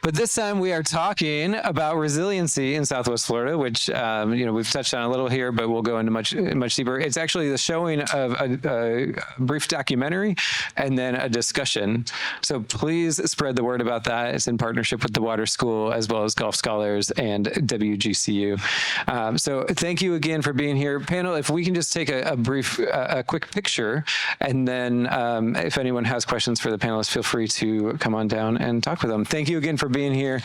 but this time we are talking about resiliency in Southwest Florida, which we've touched on a little here, but we'll go into much deeper. It's actually the showing of a brief documentary and then a discussion. So please spread the word about that. It's in partnership with the Water School as well as Gulf Scholars and WGCU. So thank you again for being here. Panel, if we can just take a quick picture, and then if anyone has questions for the panelists, feel free to come on down and talk with them. Thank you again for being here.